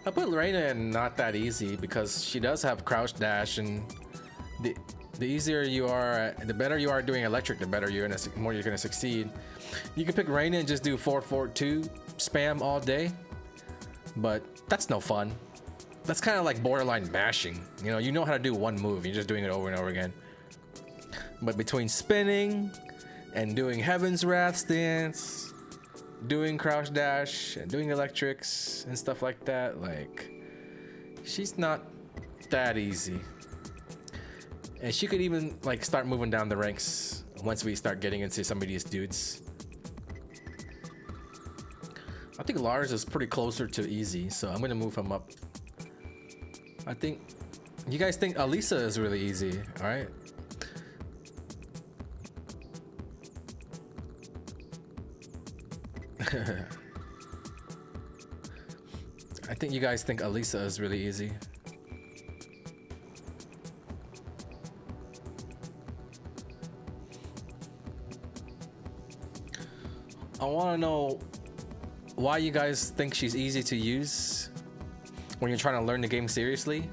I put Reina in not that easy because she does have crouch dash, and the easier you are, the better you are doing electric, the better more you're gonna succeed. You can pick Reina and just do 4-4-2 spam all day, but that's no fun. That's kind of like borderline mashing. You know how to do one move, you're just doing it over and over again. But between spinning and doing Heaven's Wrath stance, doing crouch dash and doing electrics and stuff like that, like, she's not that easy. And she could even like start moving down the ranks once we start getting into some of these dudes. I think Lars is pretty closer to easy, so I'm gonna move him up. I think you guys think Alisa is really easy, all right? I think you guys think Alisa is really easy. I want to know why you guys think she's easy to use when you're trying to learn the game seriously.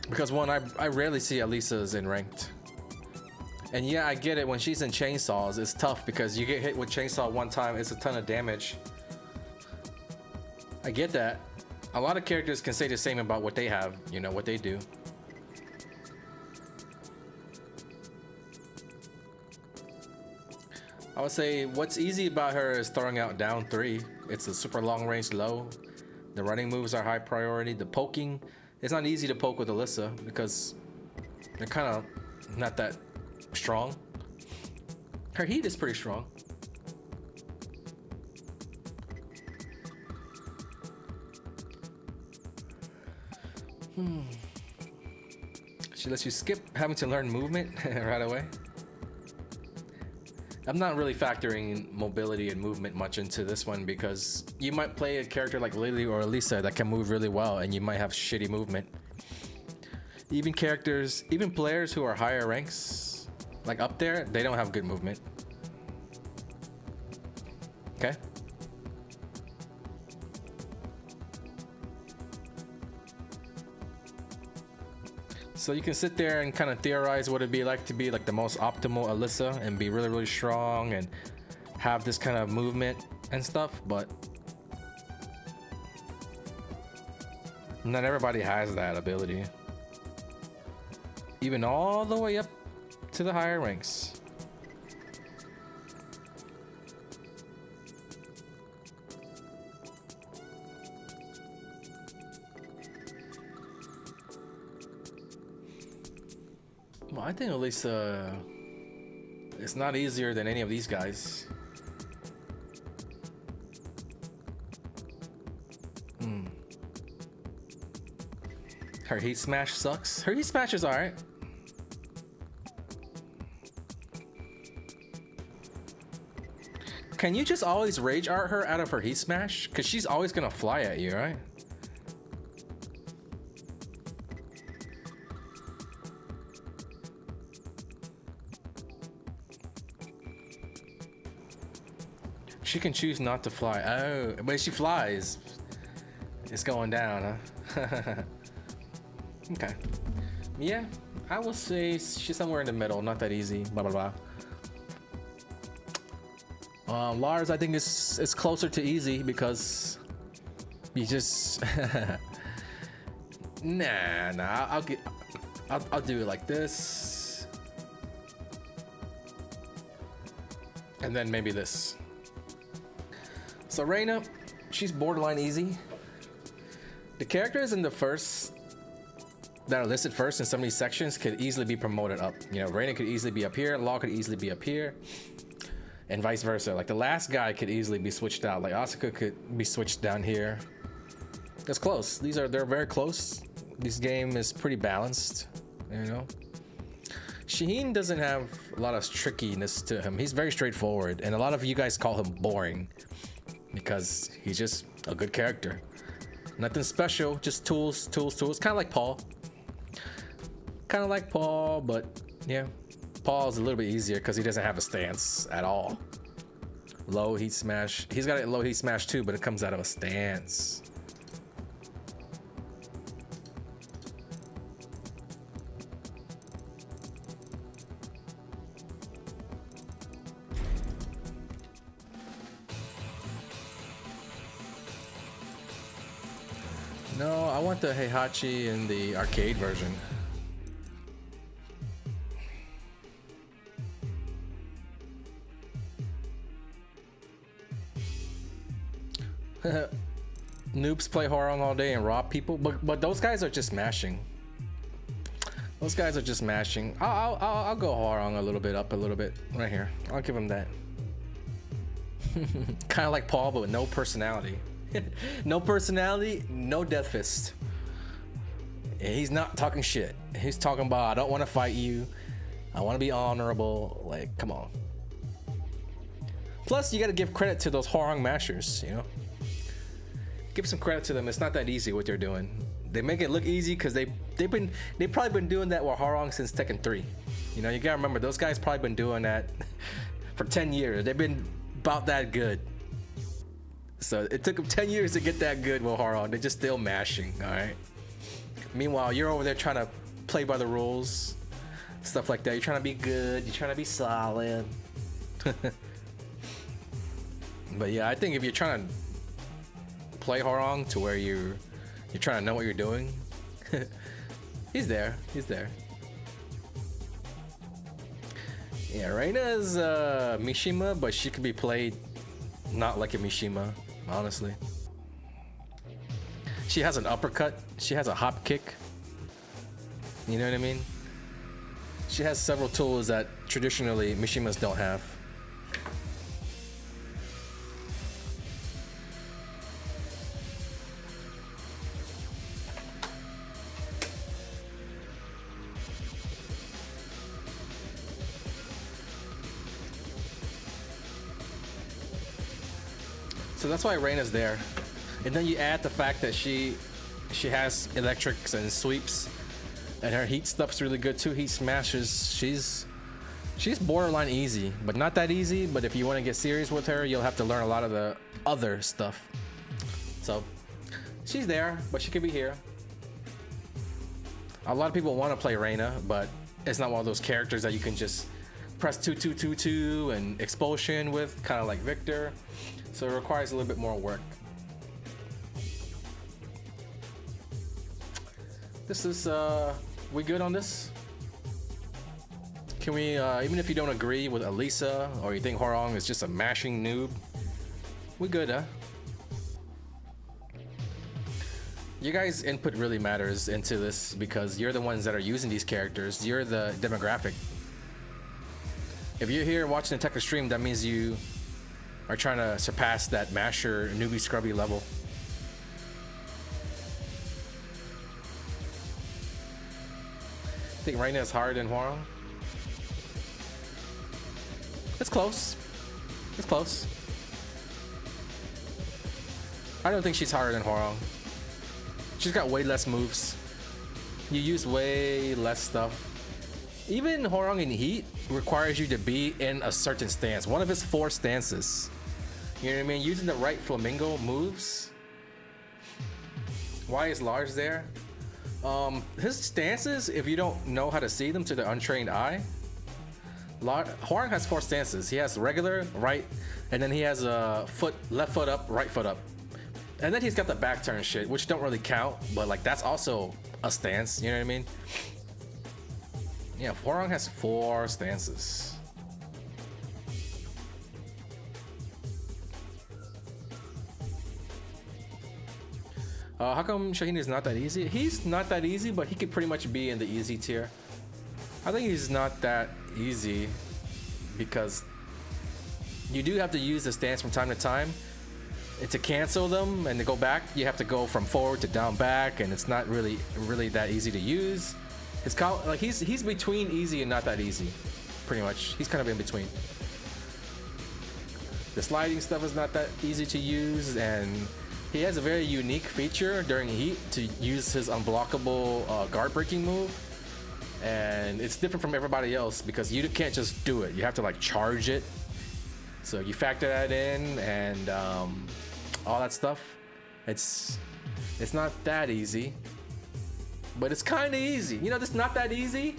Because one, I rarely see Alisa's in ranked. And yeah, I get it, when she's in chainsaws, it's tough because you get hit with chainsaw one time, it's a ton of damage. I get that. A lot of characters can say the same about what they have, what they do. I would say what's easy about her is throwing out down 3. It's a super long range low. The running moves are high priority. The poking, it's not easy to poke with Alisa because they're kind of not that strong. Her heat is pretty strong. She lets you skip having to learn movement right away. I'm not really factoring mobility and movement much into this one because you might play a character like Lily or Alisa that can move really well and you might have shitty movement. Even players who are higher ranks, like up there, they don't have good movement. Okay? So you can sit there and kind of theorize what it'd be like to be like the most optimal Alisa and be really, really strong and have this kind of movement and stuff, but not everybody has that ability. Even all the way up to the higher ranks. Well, I think Alisa, it's not easier than any of these guys. Her heat smash sucks. Her heat smash is alright. Can you just always rage art her out of her heat smash? Because she's always gonna fly at you, right? She can choose not to fly. Oh, but she flies. It's going down, huh? Okay. Yeah, I will say she's somewhere in the middle. Not that easy. Blah blah blah. Lars, I think it's closer to easy because you just nah. I'll do it like this, and then maybe this. So Reina, she's borderline easy. The characters in the first that are listed first in some of these sections could easily be promoted up. You know, Reina could easily be up here, Law could easily be up here, and vice versa. Like the last guy could easily be switched out. Like Asuka could be switched down here. That's close. They're very close. This game is pretty balanced, you know. Shaheen doesn't have a lot of trickiness to him. He's very straightforward, and a lot of you guys call him boring because he's just a good character. Nothing special, just tools. Kind of like Paul. But yeah, Paul's a little bit easier because he doesn't have a stance at all. Low heat smash. He's got a low heat smash too, but it comes out of a stance. No, I want the Heihachi in the arcade version. Noobs play Hwoarang all day and rob people, but those guys are just mashing. Those guys are just mashing. I'll go Hwoarang a little bit up, a little bit right here. I'll give him that. Kind of like Paul, but with no personality. No personality, no death fist. And he's not talking shit. He's talking about, I don't want to fight you. I want to be honorable. Like, come on. Plus, you got to give credit to those Hwoarang mashers, you know? Give some credit to them. It's not that easy what they're doing. They make it look easy because they've probably been doing that with Hwoarang since Tekken 3. You know, you gotta remember those guys probably been doing that for 10 years. They've been about that good. So it took them 10 years to get that good with Hwoarang. They're just still mashing, all right? Meanwhile, you're over there trying to play by the rules, stuff like that. You're trying to be good. You're trying to be solid. But yeah, I think if you're trying to play Hwoarang to where you're trying to know what you're doing, he's there. Yeah, Reina is Mishima, but she could be played not like a Mishima, honestly. She has an uppercut. She has a hop kick. You know what I mean? She has several tools that traditionally Mishimas don't have. So that's why Reina's there. And then you add the fact that she has electrics and sweeps, and her heat stuff's really good too. Heat smashes. She's borderline easy, but not that easy. But if you want to get serious with her, you'll have to learn a lot of the other stuff. So she's there, but she could be here. A lot of people want to play Reina, but it's not one of those characters that you can just press 2 and expulsion with, kind of like Victor. So it requires a little bit more work. This is, we good on this? Can we, even if you don't agree with Alisa, or you think Hwoarang is just a mashing noob, we good, huh? You guys' input really matters into this because you're the ones that are using these characters. You're the demographic. If you're here watching the Tekken stream, that means you are trying to surpass that masher newbie scrubby level. Think Reina is harder than Hwoarang? It's close. It's close. I don't think she's harder than Hwoarang. She's got way less moves. You use way less stuff. Even Hwoarang in Heat requires you to be in a certain stance. One of his 4 stances. You know what I mean? Using the right flamingo moves. Why is Lars there? His stances, if you don't know how to see them to the untrained eye, Hwoarang has 4 stances. He has regular, right, and then he has a left foot up, right foot up. And then he's got the back turn shit, which don't really count, but like that's also a stance, you know what I mean? Yeah, Hwoarang has 4 stances. How come Shaheen is not that easy? He's not that easy, but he could pretty much be in the easy tier. I think he's not that easy because you do have to use the stance from time to time. And to cancel them and to go back, you have to go from forward to down back, and it's not really that easy to use. It's like he's between easy and not that easy, pretty much. He's kind of in between. The sliding stuff is not that easy to use, and he has a very unique feature during Heat to use his unblockable guard breaking move, and it's different from everybody else because you can't just do it. You have to like charge it. So you factor that in and all that stuff. It's not that easy, but it's kind of easy. You know, it's not that easy,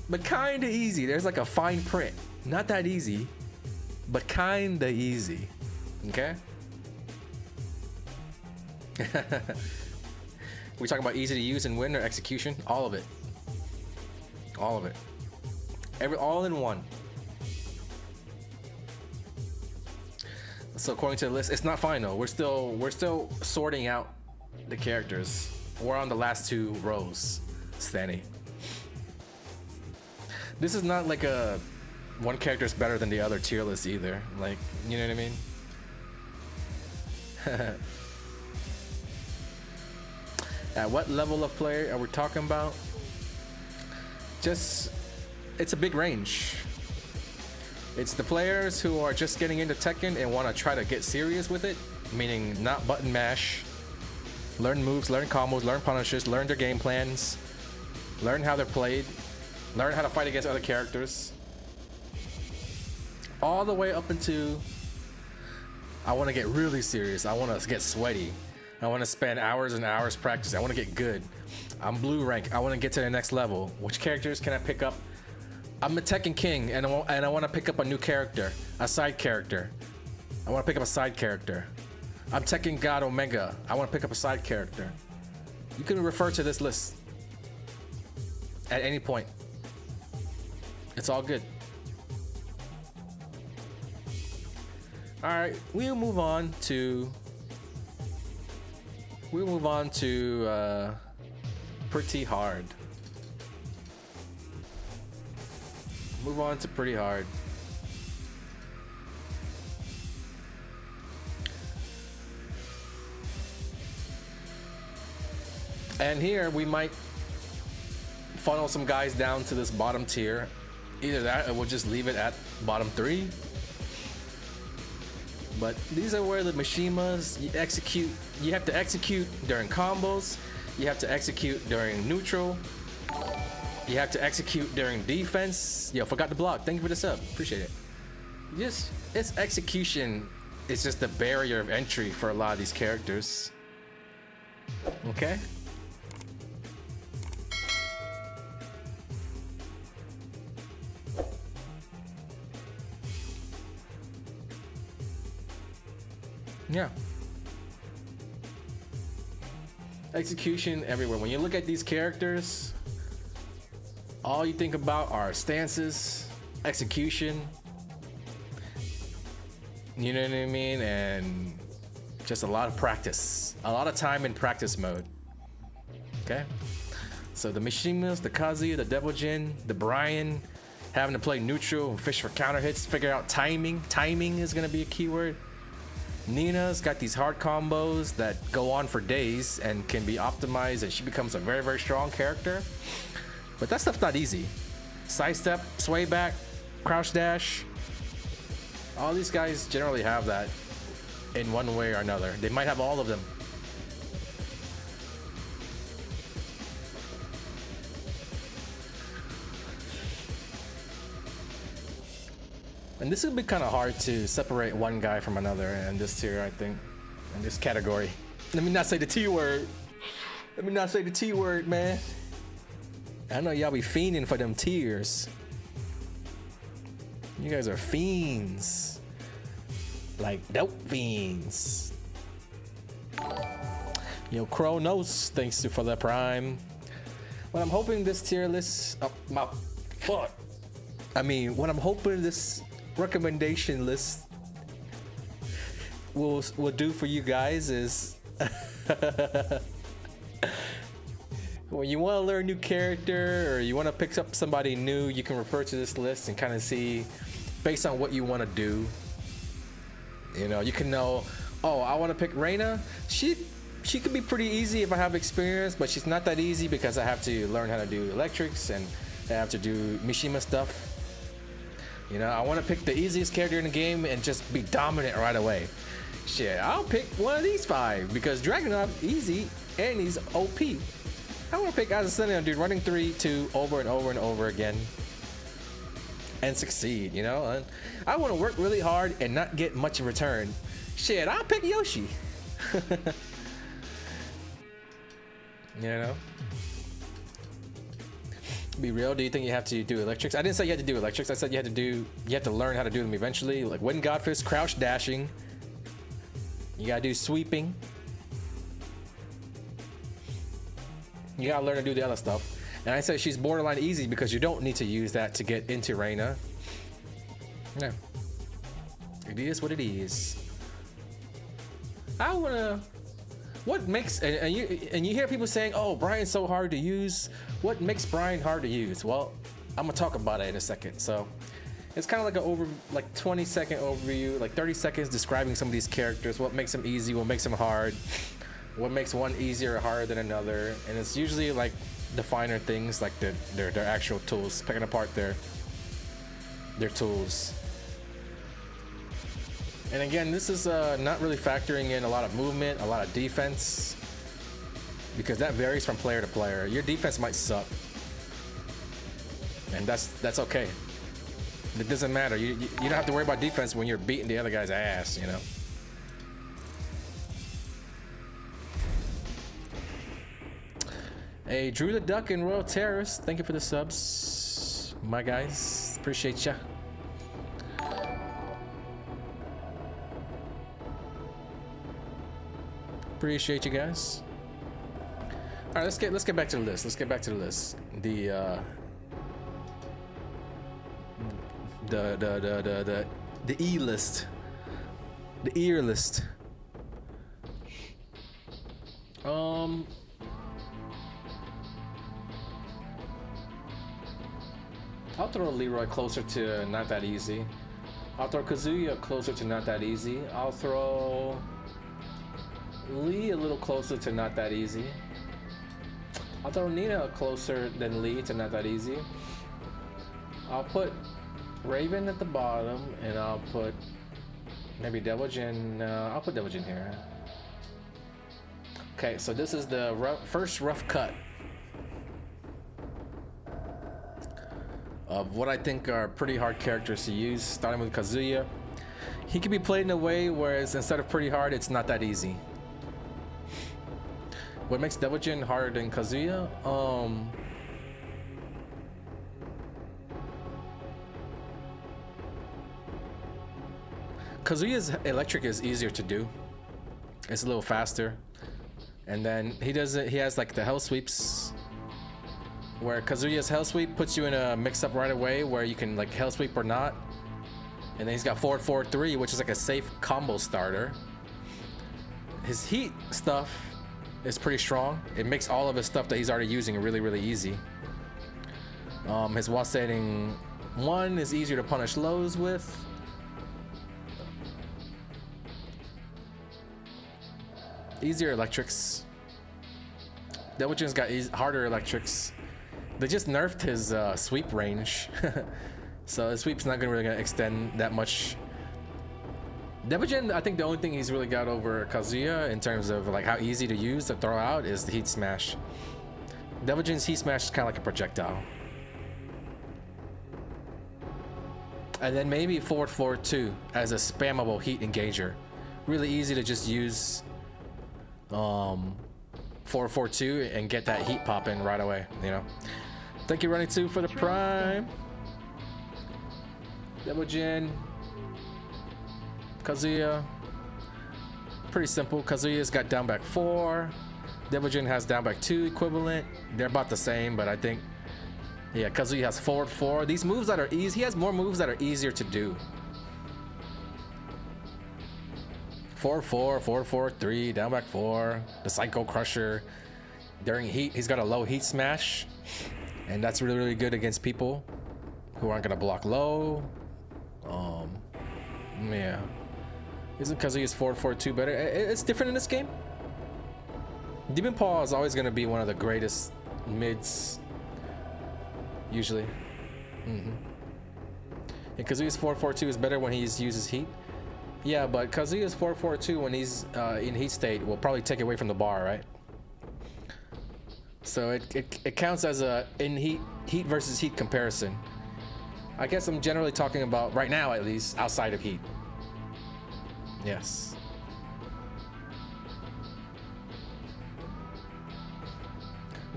but kind of easy. There's like a fine print. Not that easy, but kind of easy. Okay? We talking about easy to use and win or execution? All of it. All of it. All in one. So according to the list, it's not final. We're still sorting out the characters. We're on the last 2 rows, Stanny. This is not like a one character is better than the other tier list either. Like, you know what I mean? At what level of player are we talking about? Just, it's a big range. It's the players who are just getting into Tekken and want to try to get serious with it, meaning not button mash, learn moves, learn combos, learn punishes, learn their game plans, learn how they're played, learn how to fight against other characters. All the way up into, I want to get really serious, I want to get sweaty, I want to spend hours and hours practicing, I want to get good. I'm blue rank, I want to get to the next level. Which characters can I pick up? I'm a Tekken King, and I want to pick up a new character, a side character. I want to pick up a side character. I'm Tekken God Omega. I want to pick up a side character. You can refer to this list at any point. It's all good. All right, we'll move on to pretty hard. Move on to pretty hard. And here we might funnel some guys down to this bottom tier. Either that or we'll just leave it at bottom 3. But these are where the Mishimas you have to execute during combos, you have to execute during neutral, you have to execute during defense. Yo, forgot to block. Thank you for the sub. Appreciate it. Its execution is just the barrier of entry for a lot of these characters. Okay? Yeah. Execution everywhere. When you look at these characters, all you think about are stances, execution. You know what I mean? And just a lot of practice. A lot of time in practice mode. Okay? So the Mishimas, the Kazuya, the Devil Jin, the Bryan, having to play neutral and fish for counter hits, figure out timing. Timing is going to be a keyword. Nina's got these hard combos that go on for days and can be optimized, and she becomes a very, very strong character. But that stuff's not easy. Sidestep, sway back, crouch dash. All these guys generally have that in one way or another. They might have all of them. And this would be kind of hard to separate one guy from another in this tier, I think, in this category. Let me not say the T word. Let me not say the T word, man. I know y'all be fiending for them tiers. You guys are fiends. Like dope fiends. Yo, Kronos, thanks for the prime. What I'm hoping this tier list, oh, my fuck. I mean, what I'm hoping this recommendation list will do for you guys is when you want to learn a new character or you want to pick up somebody new, you can refer to this list and kind of see based on what you want to do. You know, you can know, oh, I want to pick Reina. She could be pretty easy if I have experience, but she's not that easy because I have to learn how to do electrics and I have to do Mishima stuff. You know, I want to pick the easiest character in the game and just be dominant right away. Shit, I'll pick one of these 5 because Dragunov's easy and he's OP. I want to pick Asuka and do running 3-2 over and over and over again and succeed, you know? And I want to work really hard and not get much in return. Shit, I'll pick Yoshi. You know? Be real, do you think you have to do electrics? I didn't say you had to do electrics. I said you have to learn how to do them eventually. Like Wind God Fist, crouch dashing. You gotta do sweeping. You gotta learn to do the other stuff. And I said she's borderline easy because you don't need to use that to get into Reina. Yeah. It is what it is. I wanna. What makes and you hear people saying, "Oh, Bryan's so hard to use." What makes Bryan hard to use? Well, I'm gonna talk about it in a second. So, it's kind of like a 20-second overview, like 30 seconds describing some of these characters. What makes them easy? What makes them hard? What makes one easier or harder than another? And it's usually like the finer things, like their actual tools, picking apart their tools. And again, this is not really factoring in a lot of movement, a lot of defense, because that varies from player to player. Your defense might suck, and that's okay. It doesn't matter. You don't have to worry about defense when you're beating the other guy's ass, you know. Hey, Drew the Duck and Royal Terrorist, thank you for the subs, my guys. Appreciate ya. Appreciate you guys. All right, let's get back to the list. Let's get back to the list. The E list. The ear list. I'll throw Leroy closer to not that easy. I'll throw Kazuya closer to not that easy. I'll throw Lee a little closer to not that easy. I'll throw Nina closer than Lee to not that easy. I'll put Raven at the bottom, and I'll put maybe Devil Jin. I'll put Devil Jin here. Okay, so this is the first rough cut of what I think are pretty hard characters to use, starting with Kazuya. He can be played in a way where it's, instead of pretty hard, it's not that easy. What makes Devil Jin harder than Kazuya? Kazuya's electric is easier to do. It's a little faster. And then he has like the hell sweeps, where Kazuya's hell sweep puts you in a mix-up right away where you can like hell sweep or not. And then he's got forward 4-3, which is like a safe combo starter. His heat stuff is pretty strong. It makes all of his stuff that he's already using really, really easy. His Waseting 1 is easier to punish lows with. Easier electrics. Devil Jin's got harder electrics. They just nerfed his sweep range. So his sweep's not really gonna extend that much. Devil Jin, I think the only thing he's really got over Kazuya in terms of like how easy to use to throw out is the heat smash. Devil Jin's heat smash is kind of like a projectile. And then maybe forward 4-2 as a spammable heat engager. Really easy to just use 4-4-2 and get that heat popping right away, you know. Thank you, Running 2, for the prime. Devil Jin, Kazuya, pretty simple. Kazuya's got down back 4. Devil Jin has down back 2 equivalent. They're about the same, but I think, yeah, Kazuya has forward 4. These moves that are easy, he has more moves that are easier to do. 4-4, 4-4-3, down back 4, the Psycho Crusher. During heat, he's got a low heat smash, and that's really, really good against people who aren't gonna block low. Yeah. Isn't Kazuya's 4-4-2 better? It's different in this game. Demon Paw is always gonna be one of the greatest mids, usually. And Kazuya's 4-4-2 is better when he uses heat. Yeah, but Kazuya's 4-4-2 when he's in heat state will probably take away from the bar, right? So it counts as a in heat versus heat comparison. I guess I'm generally talking about right now, at least outside of heat. Yes.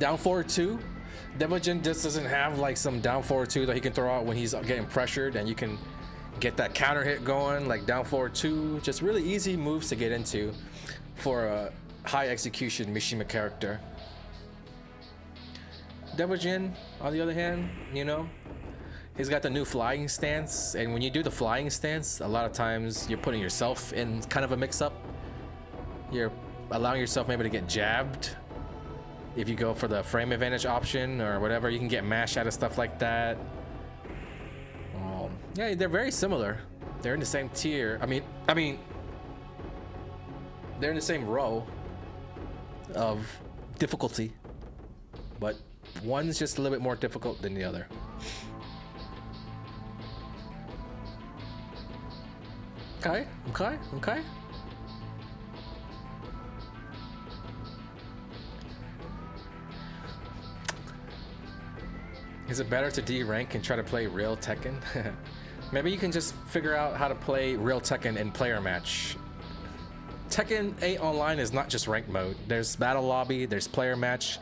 Down forward 2. Devil Jin just doesn't have like some down forward 2 that he can throw out when he's getting pressured, and you can get that counter hit going, like down forward 2. Just really easy moves to get into for a high execution Mishima character. Devil Jin, on the other hand, you know, he's got the new flying stance, and when you do the flying stance, a lot of times you're putting yourself in kind of a mix-up. You're allowing yourself maybe to get jabbed. If you go for the frame advantage option or whatever, you can get mashed out of stuff like that. Yeah, they're very similar. They're in the same tier. I mean, they're in the same row of difficulty, but one's just a little bit more difficult than the other. Okay. Is it better to D-rank and try to play real Tekken? Maybe you can just figure out how to play real Tekken in player match. Tekken 8 Online is not just ranked mode. There's battle lobby, there's player match,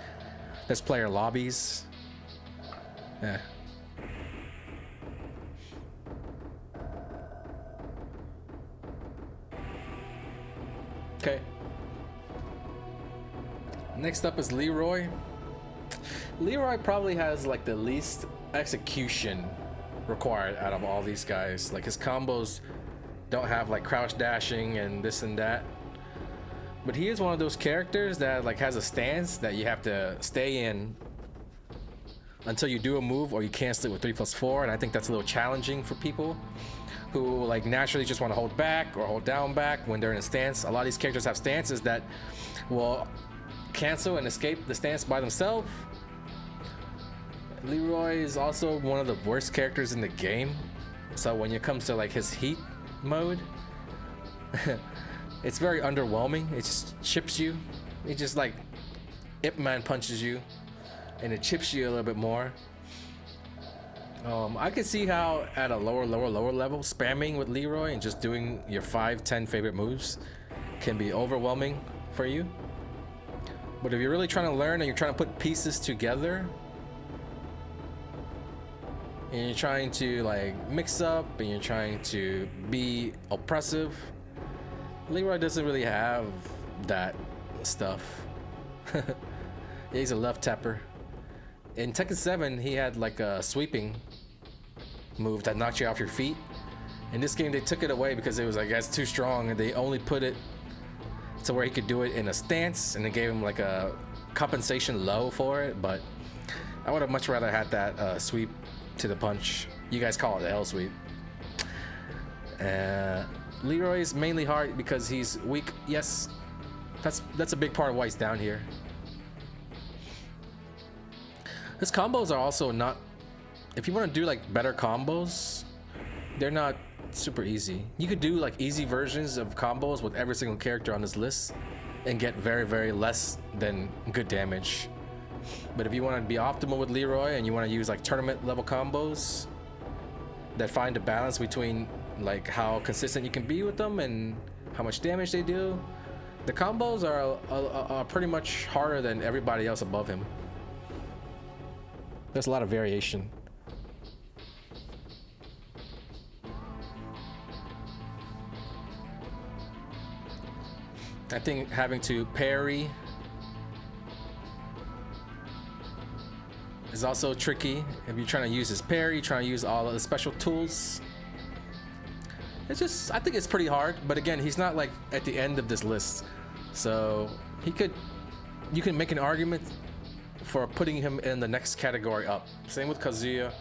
there's player lobbies. Yeah. Okay. Next up is Leroy. Leroy probably has like the least execution required out of all these guys. Like his combos don't have like crouch dashing and this and that. But he is one of those characters that like has a stance that you have to stay in until you do a move or you cancel it with 3+4, and I think that's a little challenging for people who like naturally just want to hold back or hold down back when they're in a stance. A lot of these characters have stances that will cancel and escape the stance by themselves. Leroy is also one of the worst characters in the game, so when it comes to like his heat mode, it's very underwhelming. It just chips you. It just like Ip Man punches you and it chips you a little bit more. I could see how at a lower level spamming with Leroy and just doing your 5-10 favorite moves can be overwhelming for you. But if you're really trying to learn and you're trying to put pieces together and you're trying to like mix up and you're trying to be oppressive, Leroy doesn't really have that stuff. Yeah, he's a left tapper. In Tekken 7, he had like a sweeping move that knocked you off your feet. In this game, they took it away because it was, I guess, too strong, and they only put it to where he could do it in a stance, and they gave him like a compensation low for it. But I would have much rather had that sweep to the punch. You guys call it the L sweep. Leroy is mainly hard because he's weak. Yes, that's a big part of why he's down here. His combos are also not. If you want to do like better combos, they're not super easy. You could do like easy versions of combos with every single character on this list and get very, very less than good damage. But if you want to be optimal with Leroy and you want to use like tournament level combos that find a balance between like how consistent you can be with them and how much damage they do, the combos are pretty much harder than everybody else above him. There's a lot of variation. I think having to parry is also tricky. If you're trying to use his parry, you're trying to use all of the special tools. It's just, I think it's pretty hard. But again, he's not like at the end of this list, so you can make an argument for putting him in the next category up. Same with Kazuya,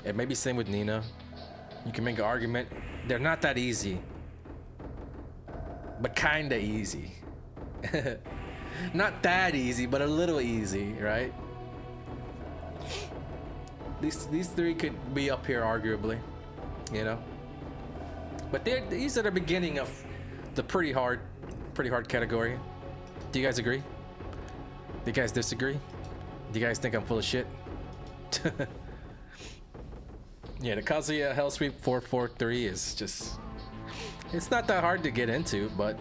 and maybe same with Nina. You can make an argument. They're not that easy, but kinda easy. Not that easy, but a little easy, right? These three could be up here arguably, you know. But these are the beginning of the pretty hard category. Do you guys agree? Do you guys disagree? Do you guys think I'm full of shit? Yeah, the Kazuya Hell Sweep 443 is just, it's not that hard to get into, but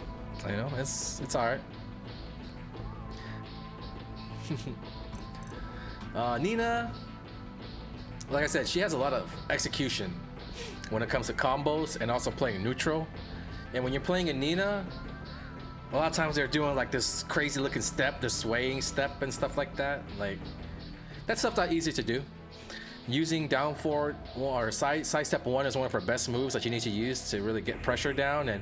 you know, it's alright. Nina, like I said, she has a lot of execution when it comes to combos and also playing neutral. And when you're playing a Nina, a lot of times they're doing like this crazy looking step, the swaying step and stuff like that. Like, that stuff's not easy to do. Using down forward or side step 1 is one of her best moves that you need to use to really get pressure down, and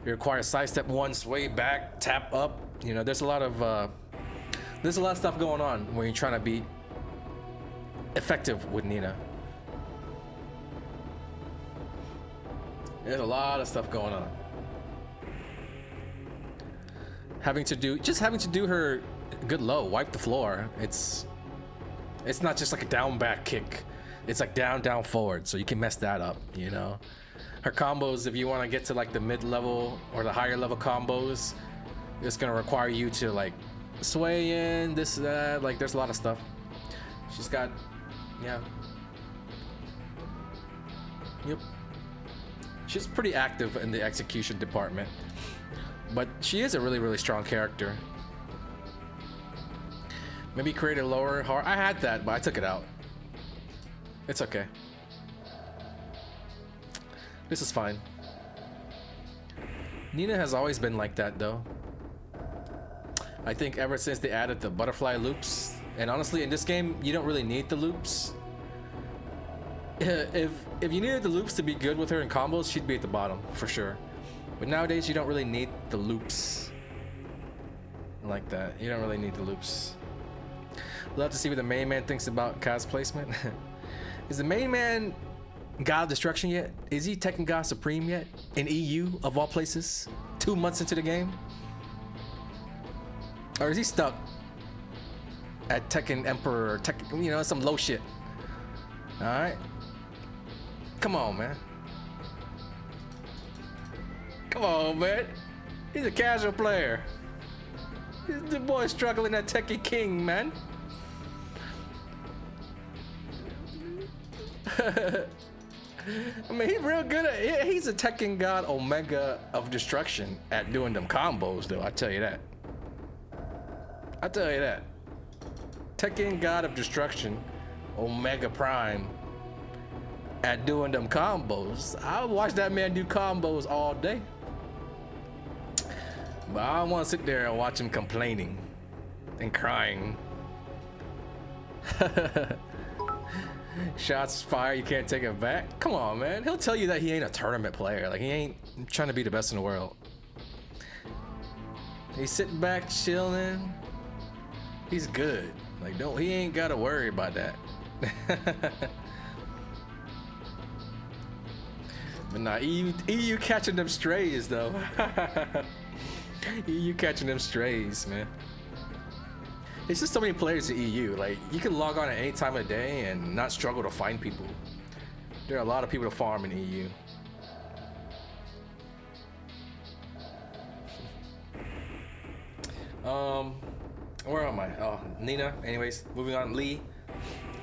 it requires side step 1, sway back, tap up. You know, there's a lot of stuff going on when you're trying to be effective with Nina. There's a lot of stuff going on. Having to do her good low, wipe the floor. It's not just like a down back kick. It's like down forward, so you can mess that up, you know. Her combos, if you want to get to like the mid-level or the higher level combos, it's gonna require you to like sway in, this, that, like there's a lot of stuff. She's got, yeah. Yep. She's pretty active in the execution department. But she is a really, really strong character. Maybe create a lower hard. I had that, but I took it out. It's okay. This is fine. Nina has always been like that, though. I think ever since they added the butterfly loops, and honestly, in this game, you don't really need the loops. If you needed the loops to be good with her in combos, she'd be at the bottom for sure. But nowadays, you don't really need the loops like that. You don't really need the loops. Love to see what the main man thinks about Kaz placement. Is the main man God of Destruction yet? Is he Tekken God Supreme yet? In EU, of all places? 2 months into the game? Or is he stuck at Tekken Emperor or Tekken, you know, some low shit? Alright. Come on, man. Come on, man. He's a casual player. The boy's struggling at Tekken King, man. I mean, he's real good at, he's a Tekken God Omega of Destruction at doing them combos, though. I tell you that. I tell you that. Tekken God of Destruction, Omega Prime, at doing them combos. I would watch that man do combos all day. But I don't want to sit there and watch him complaining and crying. Shots fired, you can't take it back. Come on, man. He'll tell you that he ain't a tournament player. Like, he ain't trying to be the best in the world. He's sitting back, chilling. He's good. Like, he ain't got to worry about that. But nah, EU catching them strays, though. EU catching them strays, man. It's just so many players in EU. Like, you can log on at any time of day and not struggle to find people. There are a lot of people to farm in EU. Where am I? Oh, Nina. Anyways, moving on. Lee.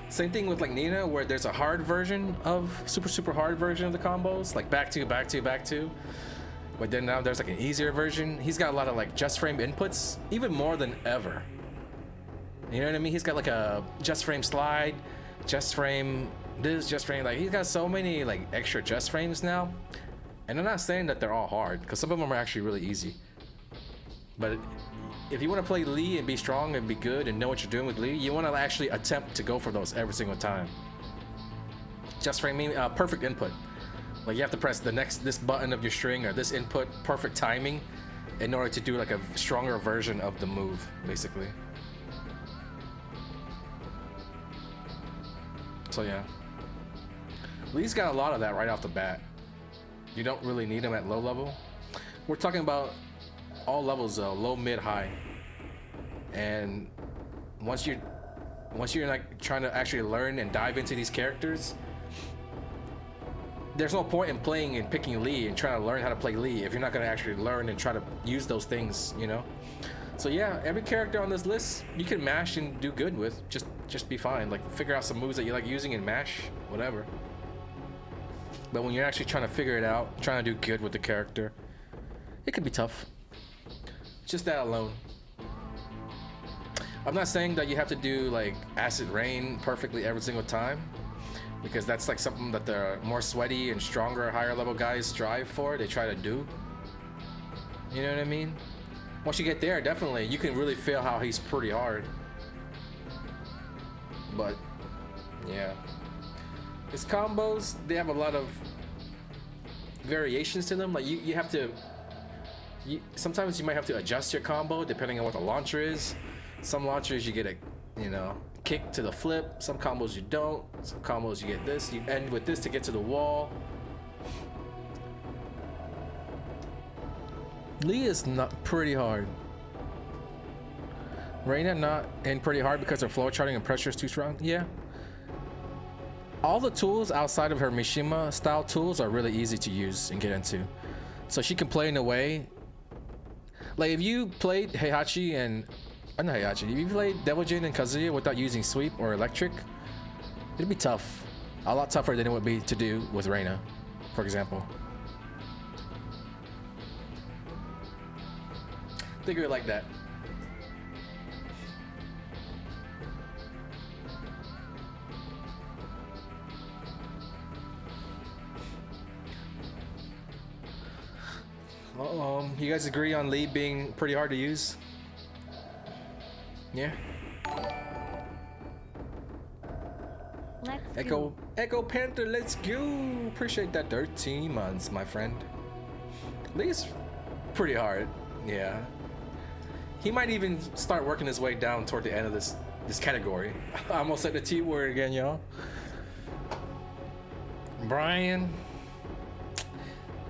Same thing with like Nina, where there's a hard version of super hard version of the combos, like back two. But then now there's like an easier version. He's got a lot of like just frame inputs, even more than ever. You know what I mean? He's got like a just frame slide, just frame this, just frame, like he's got so many like extra just frames now. And I'm not saying that they're all hard, because some of them are actually really easy. But if you want to play Lee and be strong and be good and know what you're doing with Lee, you want to actually attempt to go for those every single time. Just frame mean perfect input. Like you have to press this button of your string or this input, perfect timing, in order to do like a stronger version of the move, basically. So yeah, Lee's got a lot of that right off the bat. You don't really need him at low level. We're talking about all levels though, low, mid, high. And once you're like trying to actually learn and dive into these characters, there's no point in playing and picking Lee and trying to learn how to play Lee if you're not going to actually learn and try to use those things, you know? So yeah, every character on this list you can mash and do good with. Just be fine. Like figure out some moves that you like using and mash, whatever. But when you're actually trying to figure it out, trying to do good with the character, it can be tough. Just that alone. I'm not saying that you have to do like Acid Rain perfectly every single time, because that's like something that the more sweaty and stronger, higher level guys strive for. They try to do. You know what I mean? Once you get there, definitely you can really feel how he's pretty hard. But yeah, his combos, they have a lot of variations to them. Like you have to. Sometimes you might have to adjust your combo depending on what the launcher is. Some launchers you get a, kick to the flip. Some combos you don't. Some combos you get this. You end with this to get to the wall. Lee is not pretty hard. Reina not in pretty hard because her floor charting and pressure is too strong. Yeah. All the tools outside of her Mishima style tools are really easy to use and get into. So she can play in a way. Like if you played Heihachi and not Heihachi, if you played Devil Jin and Kazuya without using sweep or electric, it'd be tough. A lot tougher than it would be to do with Reina, for example. Think of it like that. You guys agree on Lee being pretty hard to use? Yeah. Let's go. Echo Panther, let's go. Appreciate that 13 months, my friend. Lee's pretty hard. Yeah. He might even start working his way down toward the end of this category. I almost said the T word again, y'all. Bryan.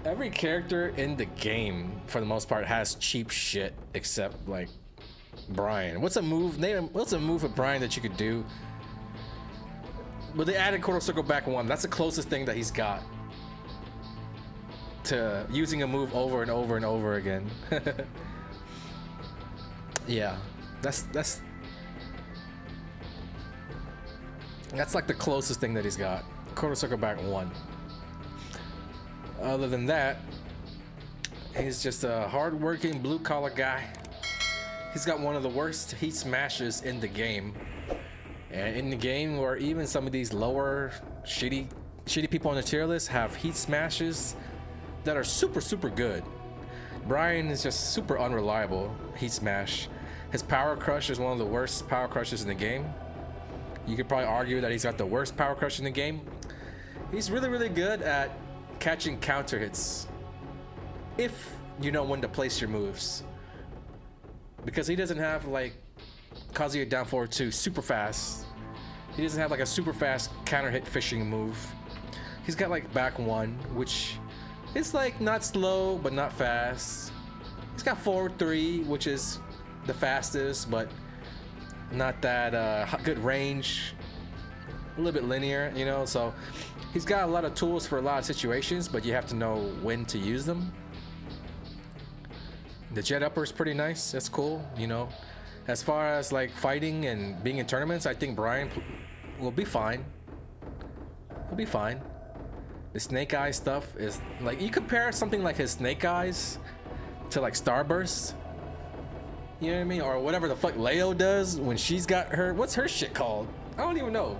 Every character in the game, for the most part, has cheap shit except like Bryan. What's a move? What's a move with Bryan that you could do? But they added quarter circle back one. That's the closest thing that he's got to using a move over and over and over again. Yeah, that's like the closest thing that he's got. Quarter circle back one. Other than that, he's just a hard-working blue-collar guy. He's got one of the worst heat smashes in the game, and in the game where even some of these lower shitty people on the tier list have heat smashes that are super good. Bryan is just super unreliable. Heat smash. His power crush is one of the worst power crushes in the game. You could probably argue that he's got the worst power crush in the game. He's really, really good at catching counter hits if you know when to place your moves. Because he doesn't have like Kazuya down forward 2 super fast. He doesn't have like a super fast counter hit fishing move. He's got like back 1, which is like not slow but not fast. He's got forward 3, which is the fastest but not that good range. A little bit linear, you know. So he's got a lot of tools for a lot of situations, but you have to know when to use them. The jet upper is pretty nice. That's cool, you know. As far as like fighting and being in tournaments, I think Bryan will be fine. He'll be fine. The snake eye stuff is like, you compare something like his snake eyes to like Starburst, you know what I mean, or whatever the fuck Leo does when she's got her, what's her shit called? I don't even know.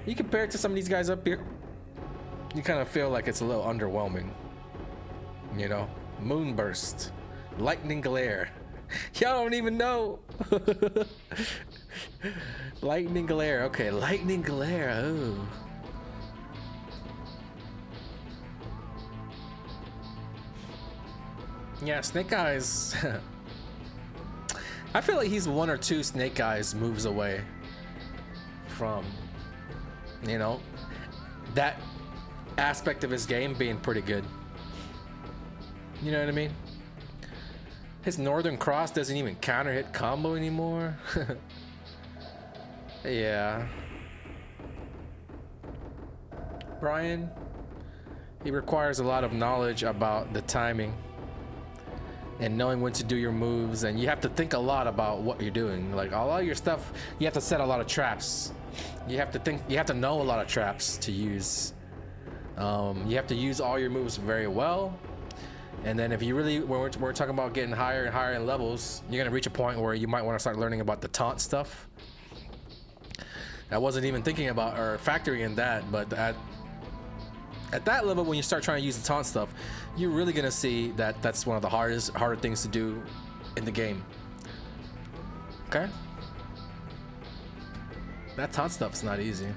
You compare it to some of these guys up here, you kind of feel like it's a little underwhelming, you know. Moonburst, lightning glare. Y'all don't even know. Lightning glare. Okay, lightning glare. Oh. Yeah, Snake Eyes. I feel like he's 1 or 2 Snake Eyes moves away from, you know, that aspect of his game being pretty good. You know what I mean? His Northern Cross doesn't even counter hit combo anymore. Yeah. Bryan, he requires a lot of knowledge about the timing and knowing when to do your moves, and you have to think a lot about what you're doing. Like a lot of your stuff, you have to set a lot of traps. You have to think, you have to know a lot of traps to use. You have to use all your moves very well. And then if you really, when we're talking about getting higher and higher in levels, you're gonna reach a point where you might want to start learning about the taunt stuff. I wasn't even thinking about or factoring in that, but at that level, when you start trying to use the taunt stuff, you're really gonna see that that's one of the harder things to do in the game. Okay? That taunt stuff's not easy.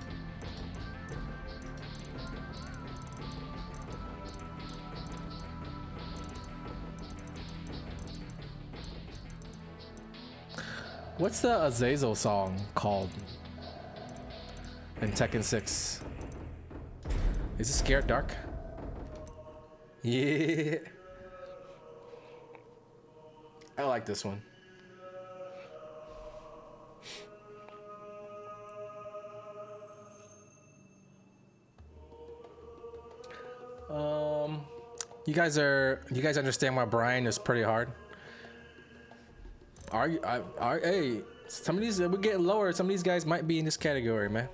What's the Azazel song called in Tekken 6? Is it Scared Dark? Yeah. I like this one. You guys understand why Bryan is pretty hard? Hey, some of these, we're getting lower. Some of these guys might be in this category, man.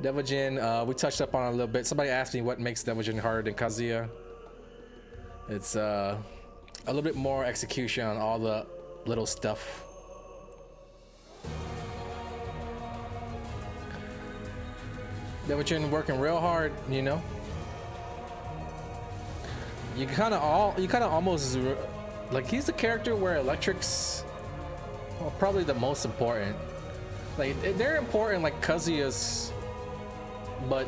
Devil Jin, we touched up on it a little bit. Somebody asked me what makes Devil Jin harder than Kazuya. It's a little bit more execution on all the little stuff. Devil Jin working real hard, you know. You kind of almost like, he's the character where electrics are probably the most important. Like they're important like Kazuya's, but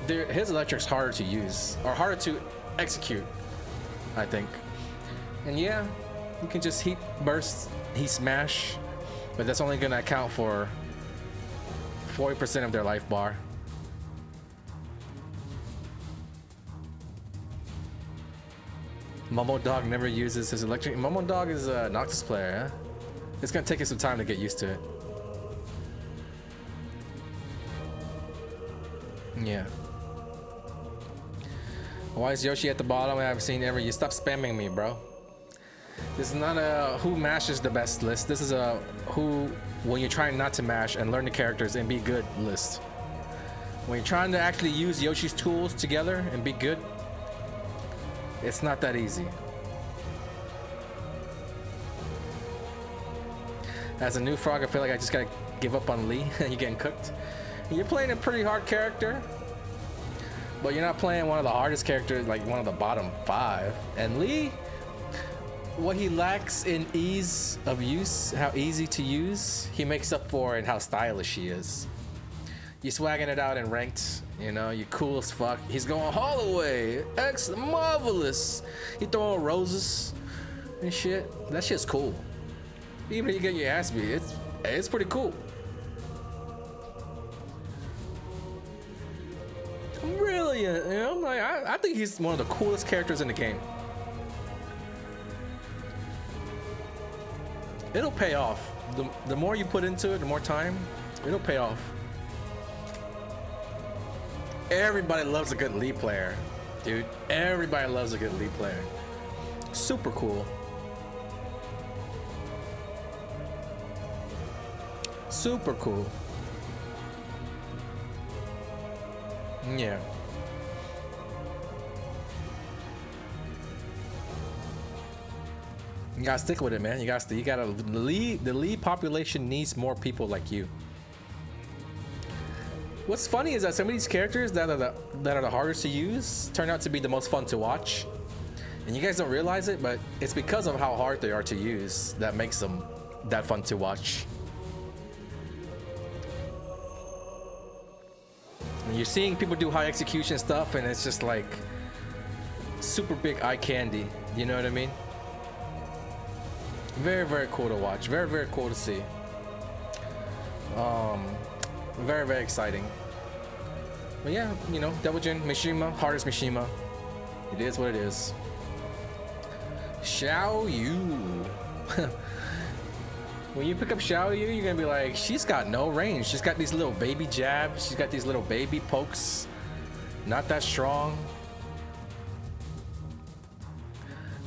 his electric's harder to use or harder to execute, I think. And yeah, you can just heat burst, heat smash, but that's only gonna account for 40% of their life bar. Momo Dog never uses his electric. Momo Dog is a Noctis player, huh? It's gonna take you some time to get used to it. Yeah. Why is Yoshi at the bottom? I haven't seen ever. You stop spamming me, bro. This is not a who mashes the best list. This is a who, when you're trying not to mash and learn the characters and be good list. When you're trying to actually use Yoshi's tools together and be good, it's not that easy. As a new frog, I feel like I just gotta give up on Lee. You're getting cooked. You're playing a pretty hard character, but you're not playing one of the hardest characters, like one of the bottom 5. And Lee, what he lacks in ease of use, how easy to use, he makes up for in how stylish he is. You swagging it out in ranked, you know, you cool as fuck. He's going Holloway, excellent, marvelous. He throwing roses and shit. That shit's cool. Even if you get your ass beat, it's pretty cool. Brilliant, you know, like I think he's one of the coolest characters in the game. It'll pay off. The more you put into it, the more time, it'll pay off. Everybody loves a good Lee player, dude. Everybody loves a good Lee player. Super cool. Super cool. Yeah. You gotta stick with it, man. You gotta the lead population needs more people like you. What's funny is that some of these characters that are the hardest to use turn out to be the most fun to watch. And you guys don't realize it, but it's because of how hard they are to use that makes them that fun to watch. And you're seeing people do high execution stuff, and it's just like super big eye candy. You know what I mean? Very, very cool to watch. Very, very cool to see. Very, very exciting. But yeah, you know, Devil Jin, Mishima, hardest Mishima. It is what it is. Xiaoyu. When you pick up Xiaoyu, you're gonna be like, she's got no range. She's got these little baby jabs. She's got these little baby pokes. Not that strong.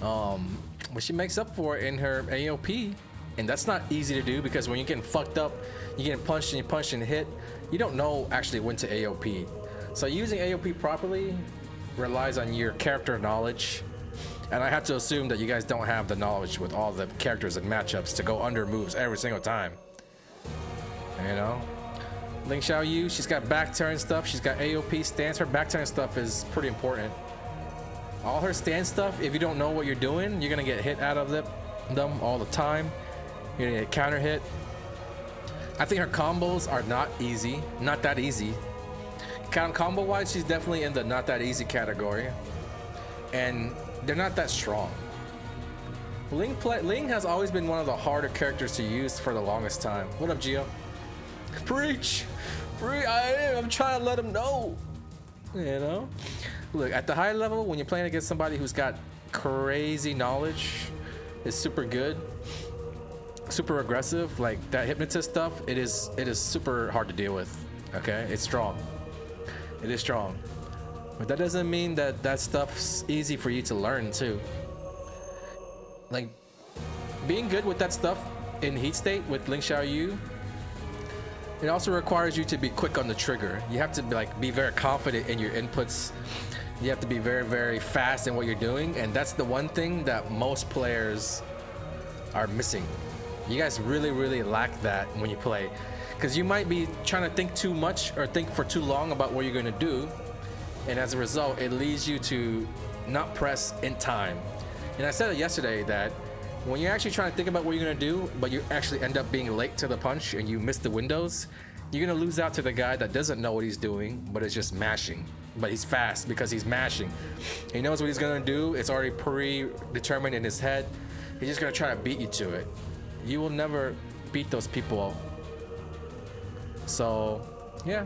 But she makes up for it in her AOP. And that's not easy to do, because when you're getting fucked up, you're getting punched and you punch and hit, you don't know actually when to AOP. So using AOP properly relies on your character knowledge. And I have to assume that you guys don't have the knowledge with all the characters and matchups to go under moves every single time. You know? Ling Xiaoyu, she's got back turn stuff, she's got AOP stance. Her back turn stuff is pretty important. All her stance stuff, if you don't know what you're doing, you're gonna get hit out of them all the time. You're gonna get counter hit. I think her combos are not easy, not that easy. Combo wise, she's definitely in the not that easy category. And they're not that strong. Ling has always been one of the harder characters to use for the longest time. What up, Gio? Preach! I'm trying to let him know. You know? Look, at the high level, when you're playing against somebody who's got crazy knowledge, is super good, super aggressive, like that hypnotist stuff, it is super hard to deal with. Okay? It's strong. It is strong. But that doesn't mean that that stuff's easy for you to learn too. Like, being good with that stuff in heat state with Ling Xiaoyu, it also requires you to be quick on the trigger. You have to be very confident in your inputs. You have to be very, very fast in what you're doing, and that's the one thing that most players are missing. You guys really, really lack that when you play, because you might be trying to think too much or think for too long about what you're going to do. And as a result, it leads you to not press in time. And I said it yesterday that when you're actually trying to think about what you're gonna do, but you actually end up being late to the punch and you miss the windows, you're gonna lose out to the guy that doesn't know what he's doing, but is just mashing. But he's fast because he's mashing. He knows what he's gonna do. It's already predetermined in his head. He's just gonna try to beat you to it. You will never beat those people. So, yeah.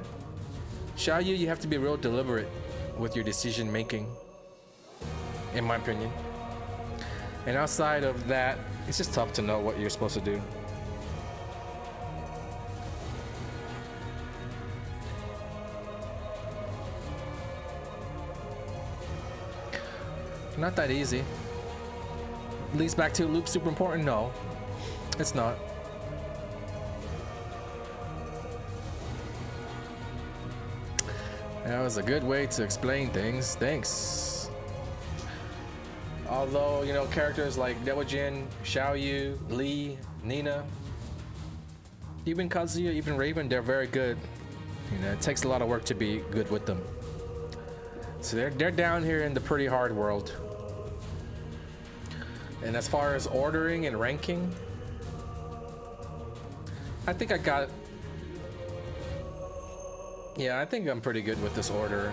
Xiaoyu, you have to be real deliberate with your decision making, in my opinion. And outside of that, it's just tough to know what you're supposed to do. Not that easy. Leads back to loop super important? No, it's not. That was a good way to explain things. Thanks. Although, you know, characters like Devil Jin, Xiaoyu, Lee, Nina, Even Kazuya, even Raven, they're very good. You know, it takes a lot of work to be good with them. So they're down here in the pretty hard world. And as far as ordering and ranking, I think I got. Yeah, I think I'm pretty good with this order.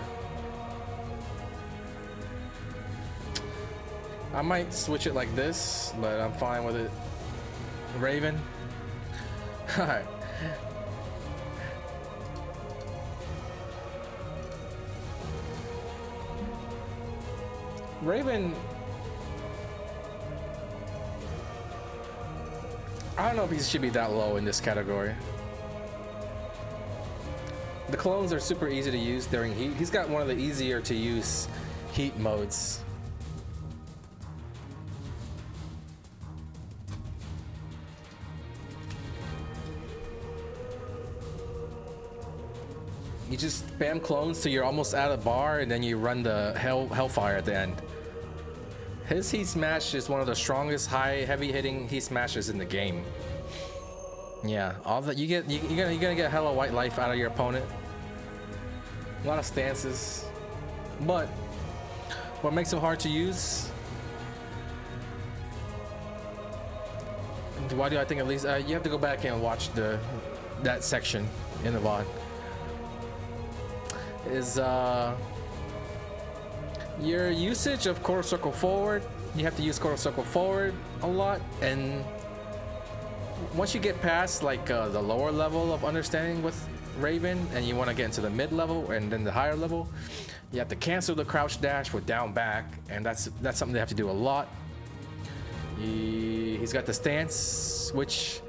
I might switch it like this, but I'm fine with it. Raven. Alright. Raven. I don't know if he should be that low in this category. The clones are super easy to use during heat. He's got one of the easier to use heat modes. You just spam clones till you're almost out of bar, and then you run the hellfire at the end. His heat smash is one of the strongest heavy hitting heat smashes in the game. Yeah, all that you're gonna get hella white life out of your opponent. A lot of stances, but what makes him hard to use? Why do I think at least you have to go back and watch that section in the VOD. Is your usage of quarter circle forward. You have to use quarter circle forward a lot, and once you get past like the lower level of understanding with Raven and you want to get into the mid level and then the higher level, you have to cancel the crouch dash with down back, and that's something they have to do a lot. He's got the stance, which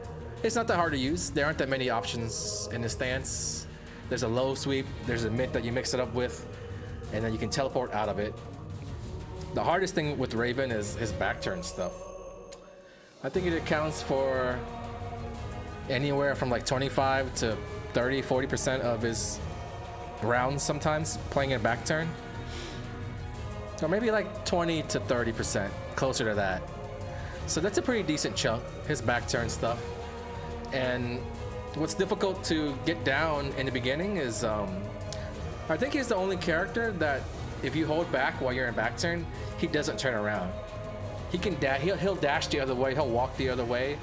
it's not that hard to use. There aren't that many options in the stance. There's a low sweep, there's a mid that you mix it up with, and then you can teleport out of it. The hardest thing with Raven is his back turn stuff. I think it accounts for anywhere from like 25 to 30, 40% of his rounds sometimes playing a back turn. Or maybe like 20 to 30%, closer to that. So that's a pretty decent chunk, his back turn stuff. And what's difficult to get down in the beginning is I think he's the only character that if you hold back while you're in back turn, he doesn't turn around. He can he'll dash the other way, he'll walk the other way,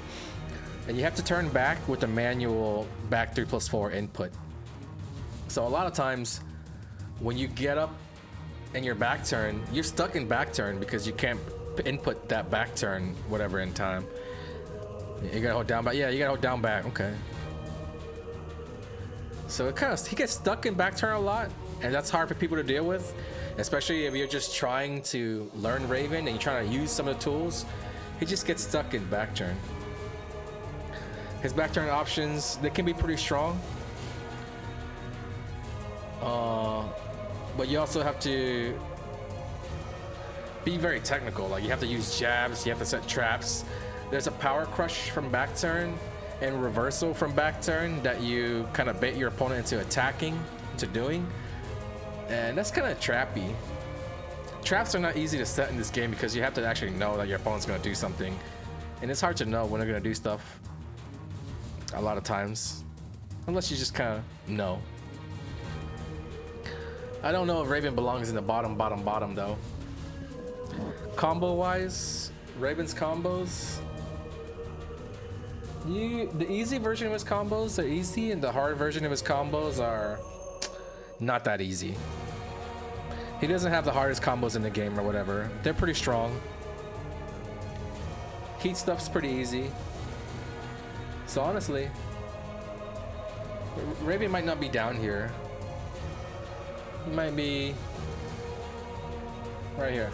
and you have to turn back with a manual back 3+4 input. So a lot of times when you get up in your back turn, you're stuck in back turn because you can't input that back turn whatever in time. You gotta hold down back. Yeah, you gotta hold down back. Okay. So he gets stuck in back turn a lot, and that's hard for people to deal with, especially if you're just trying to learn Raven and you're trying to use some of the tools. He just gets stuck in back turn. His back turn options, they can be pretty strong, but you also have to be very technical. Like you have to use jabs, you have to set traps. There's a power crush from back turn and reversal from back turn that you kind of bait your opponent into attacking, into doing, and that's kind of trappy. Traps are not easy to set in this game because you have to actually know that your opponent's going to do something, and it's hard to know when they're going to do stuff a lot of times, unless you just kind of know. I don't know if Raven belongs in the bottom though. Combo wise, Raven's combos, the easy version of his combos are easy, and the hard version of his combos are not that easy. He doesn't have the hardest combos in the game or whatever. They're pretty strong. Heat stuff's pretty easy. So honestly, Raven might not be down here. He might be right here.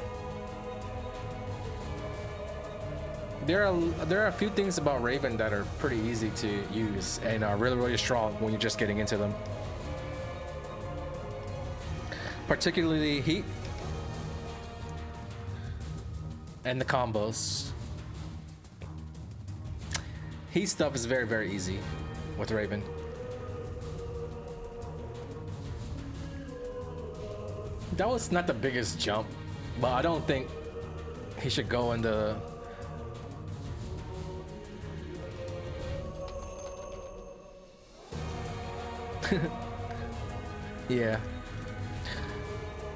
There are a few things about Raven that are pretty easy to use and are really, really strong when you're just getting into them. Particularly heat and the combos. Heat stuff is very, very easy with Raven. That was not the biggest jump, but I don't think he should go in the... Yeah.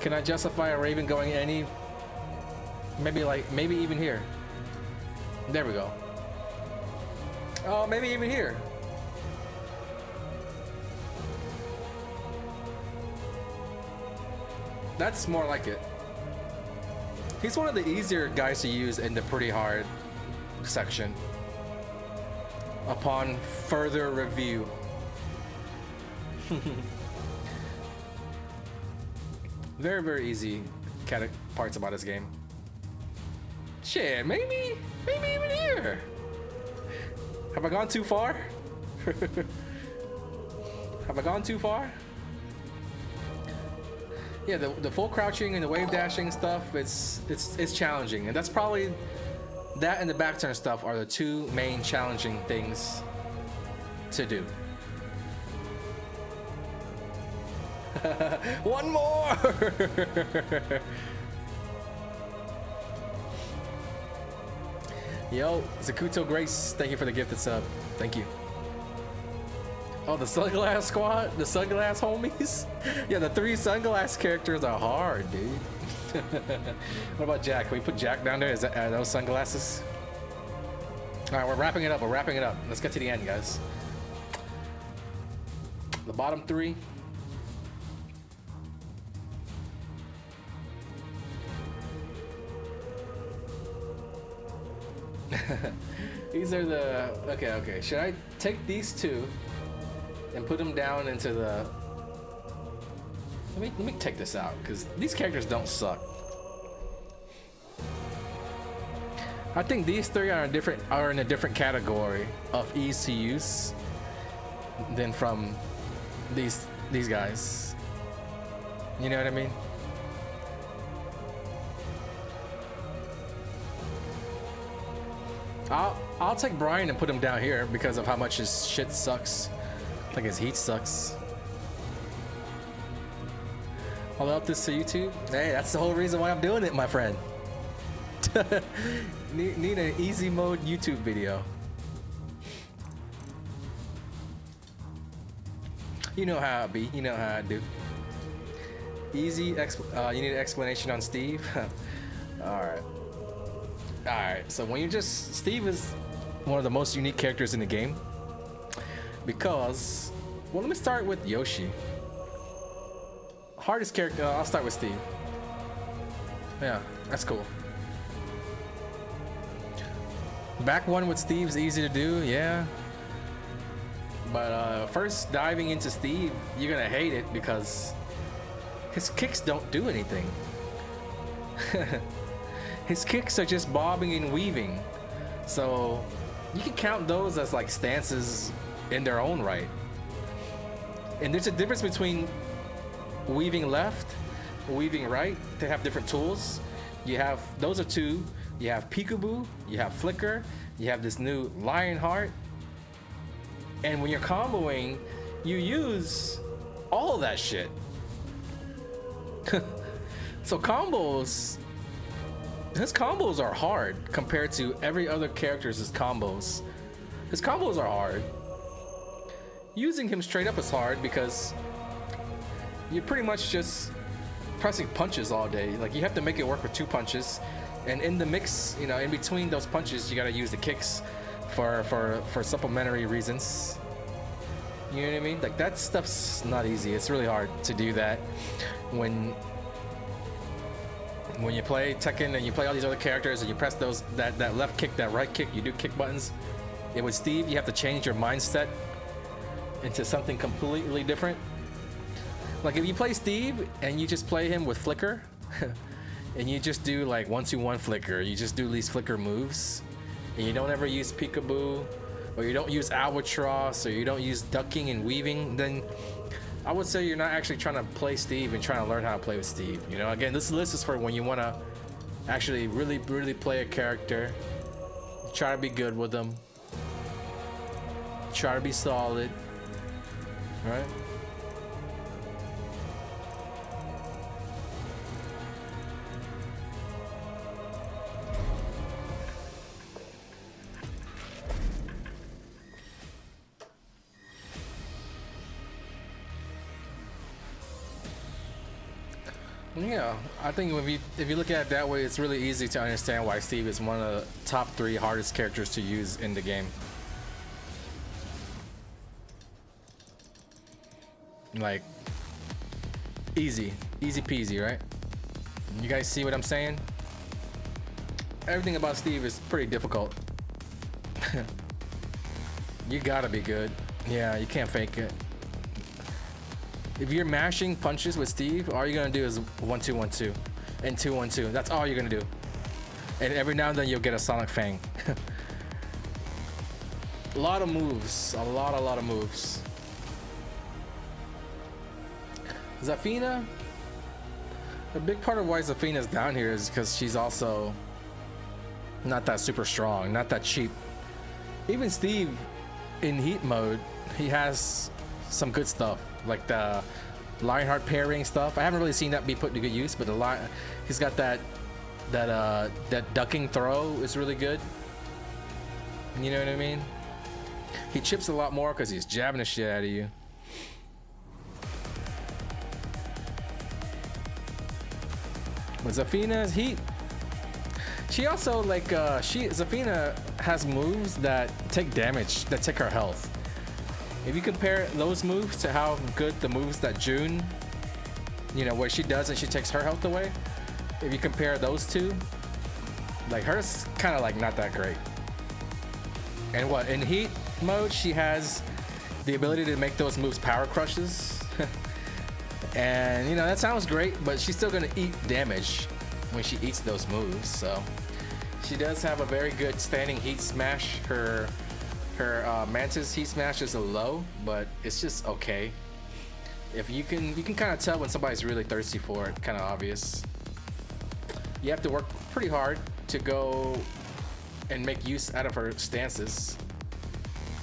Can I justify a Raven going any? Maybe even here. There we go. Oh, maybe even here. That's more like it. He's one of the easier guys to use in the pretty hard section. Upon further review. Very, very easy parts about this game. Shit, maybe even here. Have I gone too far? Have I gone too far? Yeah, the full crouching and the wave dashing stuff, it's challenging, and that's probably that and the back turn stuff are the two main challenging things to do. One more. Yo, Zakuto Grace, thank you for the gifted sub. Thank you. Oh, the Sunglass Squad? The Sunglass homies? Yeah, the 3 Sunglass characters are hard, dude. What about Jack? Can we put Jack down there? Are those sunglasses? Alright, we're wrapping it up. Let's get to the end, guys. The bottom 3. These are the... Okay. Should I take these 2 and put them down into the... Let me take this out, because these characters don't suck. I think these 3 are in a different category of ease to use than from these guys. You know what I mean? I'll take Bryan and put him down here because of how much his shit sucks. Like his heat sucks. I'll up this to YouTube. Hey, that's the whole reason why I'm doing it, my friend. need an easy mode YouTube video. You know how it be. You know how I do. Easy. You need an explanation on Steve. Alright, so when you just... Steve is one of the most unique characters in the game. Because... Well, let me start with Yoshi. Hardest character... I'll start with Steve. Yeah, that's cool. Back one with Steve's easy to do, yeah. But first diving into Steve, you're gonna hate it because... his kicks don't do anything. His kicks are just bobbing and weaving. So you can count those as like stances in their own right. And there's a difference between weaving left, weaving right. They have different tools. You have, those are 2. You have peekaboo, you have flicker, you have this new Lionheart. And when you're comboing, you use all of that shit. So combos, his combos are hard compared to every other character's combos. His combos are hard. Using him straight up is hard because you're pretty much just pressing punches all day. Like, you have to make it work with 2 punches, and in the mix, you know, in between those punches, you gotta use the kicks for supplementary reasons. You know what I mean? Like, that stuff's not easy. It's really hard to do that when you play Tekken and you play all these other characters and you press that left kick, that right kick, you do kick buttons. And with Steve, you have to change your mindset into something completely different. Like, if you play Steve and you just play him with flicker and you just do like 1-2-1 flicker, you just do these flicker moves and you don't ever use peekaboo, or you don't use albatross, or you don't use ducking and weaving, then I would say you're not actually trying to play Steve and trying to learn how to play with Steve. You know, again, this list is for when you want to actually really play a character, try to be good with them, try to be solid, right? Yeah, I think if you look at it that way, it's really easy to understand why Steve is one of the top 3 hardest characters to use in the game. Like, easy peasy, right? You guys see what I'm saying? Everything about Steve is pretty difficult. You gotta be good. Yeah, you can't fake it. If you're mashing punches with Steve, all you're gonna do is 1-2, 1-2, and 2, 1-2. That's all you're gonna do. And every now and then you'll get a Sonic Fang. A lot of moves. A lot of moves. Zafina. A big part of why Zafina's down here is because she's also not that super strong, not that cheap. Even Steve in Heat mode, he has some good stuff, like the Lionheart pairing stuff. I haven't really seen that be put to good use, but he's got that ducking throw is really good. You know what I mean? He chips a lot more because he's jabbing the shit out of you. But Zafina's Heat, she also Zafina has moves that take damage, that take her health. If you compare those moves to how good the moves that June, you know, what she does and she takes her health away, if you compare those two, like hers kind of like not that great. And what, in Heat mode, she has the ability to make those moves power crushes. And you know, that sounds great, but she's still gonna eat damage when she eats those moves. So she does have a very good standing heat smash. Her Mantis heat smash is a low, but it's just okay. If you can kind of tell when somebody's really thirsty for it, kind of obvious. You have to work pretty hard to go and make use out of her stances,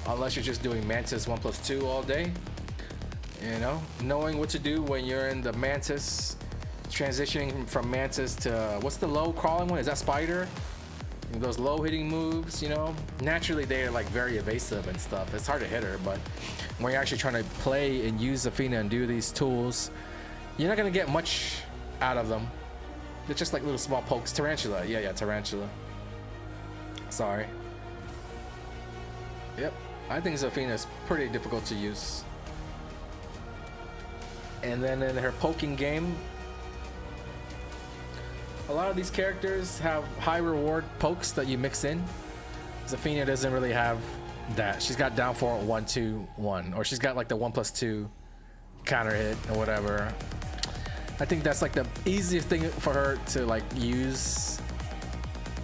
unless you're just doing Mantis 1+2 all day. You know, knowing what to do when you're in the Mantis, transitioning from Mantis to what's the low crawling one? Is that Spider? Those low hitting moves, you know, naturally they're like very evasive and stuff. It's hard to hit her, but when you're actually trying to play and use Zafina and do these tools, you're not gonna get much out of them. They're just like little small pokes. Tarantula, yeah, Tarantula. Sorry. Yep, I think Zafina is pretty difficult to use. And then in her poking game, a lot of these characters have high reward pokes that you mix in. Zafina doesn't really have that. She's got down for 1-2-1, or she's got like the 1+2 counter hit or whatever. I think that's like the easiest thing for her to like use,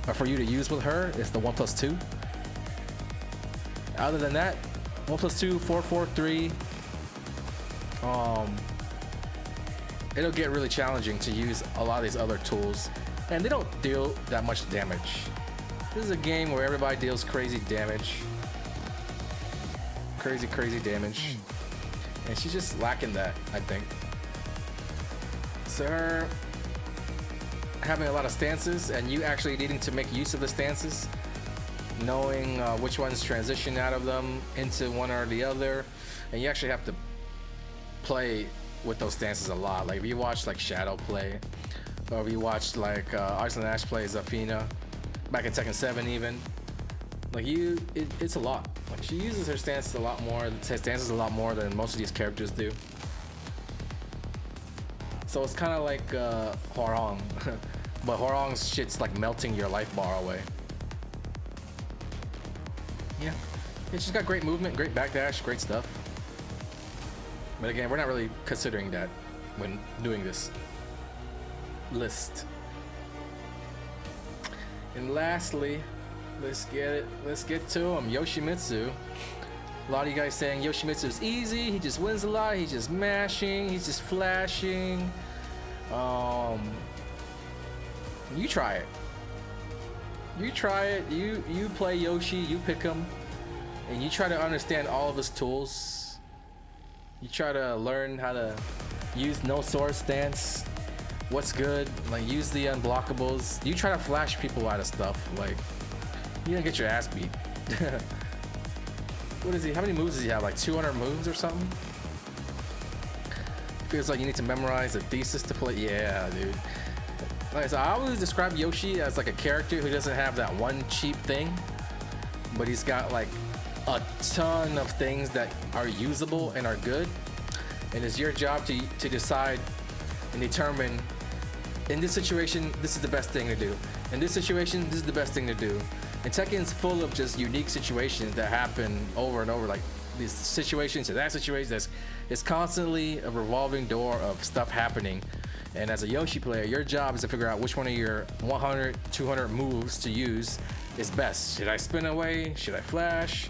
or for you to use with her, is the 1+2. Other than that, 1+2, 4-4-3. It'll get really challenging to use a lot of these other tools, and they don't deal that much damage. This is a game where everybody deals crazy damage. Crazy damage. And she's just lacking that, I think. So her having a lot of stances and you actually needing to make use of the stances, knowing which ones transition out of them into one or the other, and you actually have to play with those stances a lot. Like if you watch like Shadow play, or if you watch like Arslan Ash play Zafina back in Tekken 7 even, like it's a lot. Like she uses her stances a lot more than most of these characters do. So it's kind of like Hwoarang, but Hwoarang's shit's like melting your life bar away. Yeah, she's got great movement, great backdash, great stuff. But again, we're not really considering that when doing this list. And lastly, let's get to him, Yoshimitsu. A lot of you guys saying Yoshimitsu is easy, he just wins a lot, he's just mashing, he's just flashing. You try it. You play Yoshi, you pick him, and you try to understand all of his tools. You try to learn how to use no sword stance, what's good, like use the unblockables. You try to flash people out of stuff, like you're gonna get your ass beat. What is he? How many moves does he have? Like 200 moves or something? feels like you need to memorize a thesis to play. Yeah, dude. Like I said, I always describe Yoshi as like a character who doesn't have that one cheap thing, but he's got like a ton of things that are usable and are good. And it's your job to decide and determine, in this situation, this is the best thing to do. In this situation, this is the best thing to do. And Tekken's full of just unique situations that happen over and over, like these situations to that situation. It's constantly a revolving door of stuff happening. And as a Yoshi player, your job is to figure out which one of your 100, 200 moves to use is best. Should I spin away? Should I flash?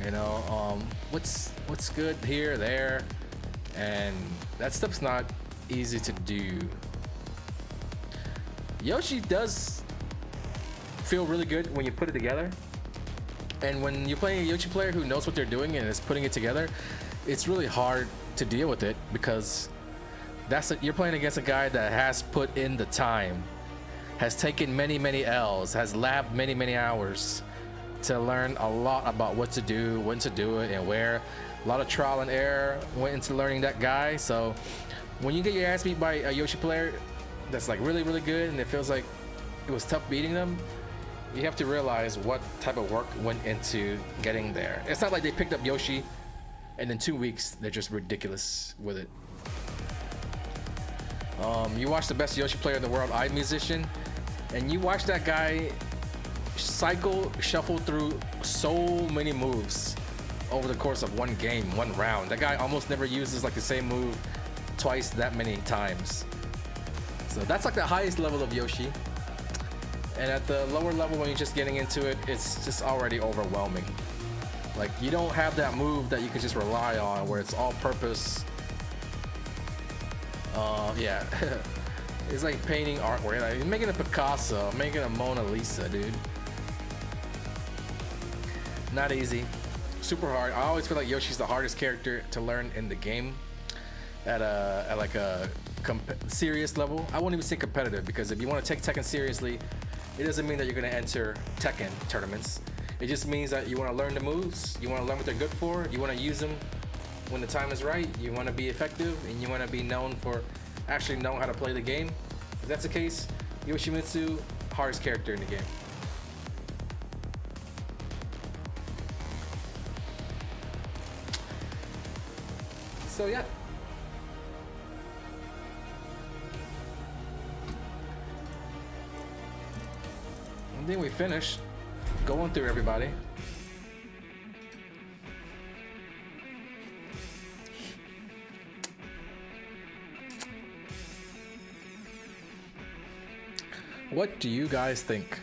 You know, what's good here, there, and that stuff's not easy to do. Yoshi does feel really good when you put it together, and when you're playing a Yoshi player who knows what they're doing and is putting it together, it's really hard to deal with it because you're playing against a guy that has put in the time, has taken many L's, has labbed many hours to learn a lot about what to do, when to do it, and where. A lot of trial and error went into learning that guy. So when you get your ass beat by a Yoshi player that's like really good and it feels like it was tough beating them, you have to realize what type of work went into getting there. It's not like they picked up Yoshi and in 2 weeks they're just ridiculous with it. You watch the best Yoshi player in the world, iMusician, and you watch that guy shuffle through so many moves over the course of one game, one round. That guy almost never uses like the same move twice that many times. So that's like the highest level of Yoshi. And at the lower level, when you're just getting into it, it's just already overwhelming. Like, you don't have that move that you can just rely on where it's all purpose. Yeah. It's like painting artwork. Like, you're making a Picasso, making a Mona Lisa, dude. Not easy. Super hard. I always feel like Yoshi's the hardest character to learn in the game at like a serious level. I won't even say competitive, because if you want to take Tekken seriously, it doesn't mean that you're going to enter Tekken tournaments. It just means that you want to learn the moves, you want to learn what they're good for, you want to use them when the time is right, you want to be effective, and you want to be known for actually knowing how to play the game. If that's the case, Yoshimitsu, hardest character in the game. So yeah. And then we finished going through everybody. What do you guys think?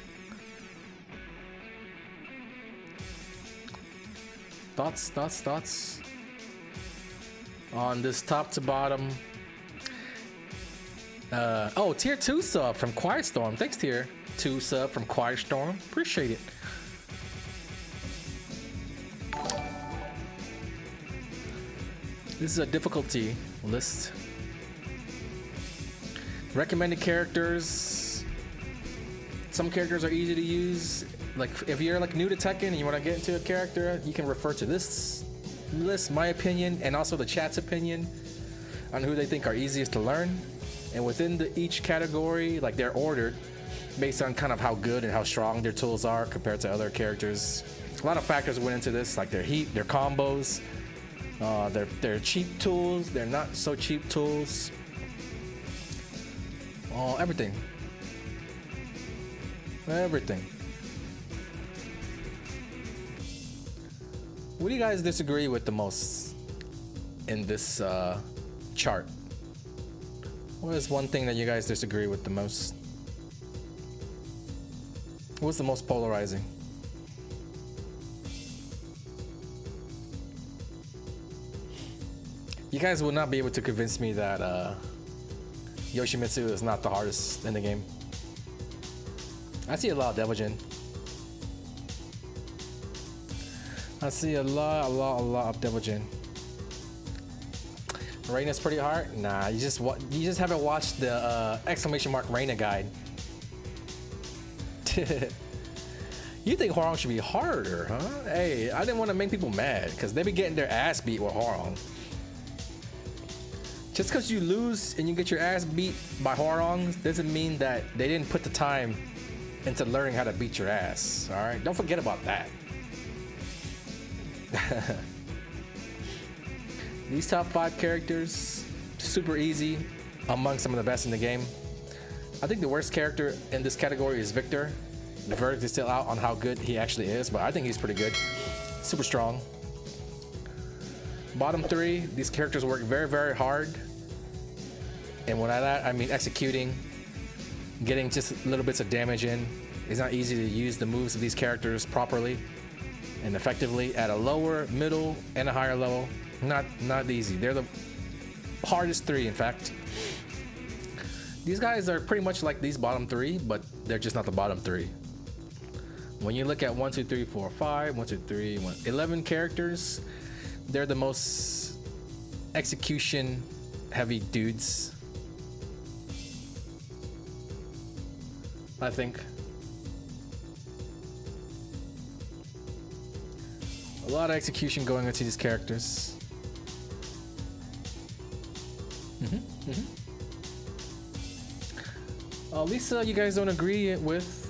Thoughts on this top to bottom. Oh, tier 2 sub from Quiet Storm. Thanks, tier 2 sub from Quiet Storm. Appreciate it. This is a difficulty list. Recommended characters. Some characters are easy to use. Like, if you're like new to Tekken and you want to get into a character, you can refer to this list, my opinion, and also the chat's opinion on who they think are easiest to learn. And within each category, like, they're ordered based on kind of how good and how strong their tools are compared to other characters. A lot of factors went into this, like their heat, their combos, their cheap tools, their not so cheap tools, everything. What do you guys disagree with the most in this chart? What is one thing that you guys disagree with the most? What's the most polarizing? You guys will not be able to convince me that Yoshimitsu is not the hardest in the game. I see a lot of Devil Jin. I see a lot of Devil Jin. Reina's pretty hard? Nah, you just haven't watched the exclamation mark Reina guide. You think Hwoarang should be harder, huh? Hey, I didn't want to make people mad because they be getting their ass beat with Hwoarang. Just because you lose and you get your ass beat by Hwoarang doesn't mean that they didn't put the time into learning how to beat your ass. All right, don't forget about that. These top 5 characters, super easy, among some of the best in the game. I think the worst character in this category is Victor. The verdict is still out on how good he actually is, but I think he's pretty good. Super strong. Bottom 3, these characters work very, very hard. And when I mean executing, getting just little bits of damage in. It's not easy to use the moves of these characters properly and effectively at a lower, middle, and a higher level. Not easy. They're the hardest 3, in fact. These guys are pretty much like these bottom 3, but they're just not the bottom 3. When you look at 1, 2, 3, 4, 5, 1, 2, 3, 11 characters, they're the most execution heavy dudes, I think. A lot of execution going into these characters. Alisa, you guys don't agree with.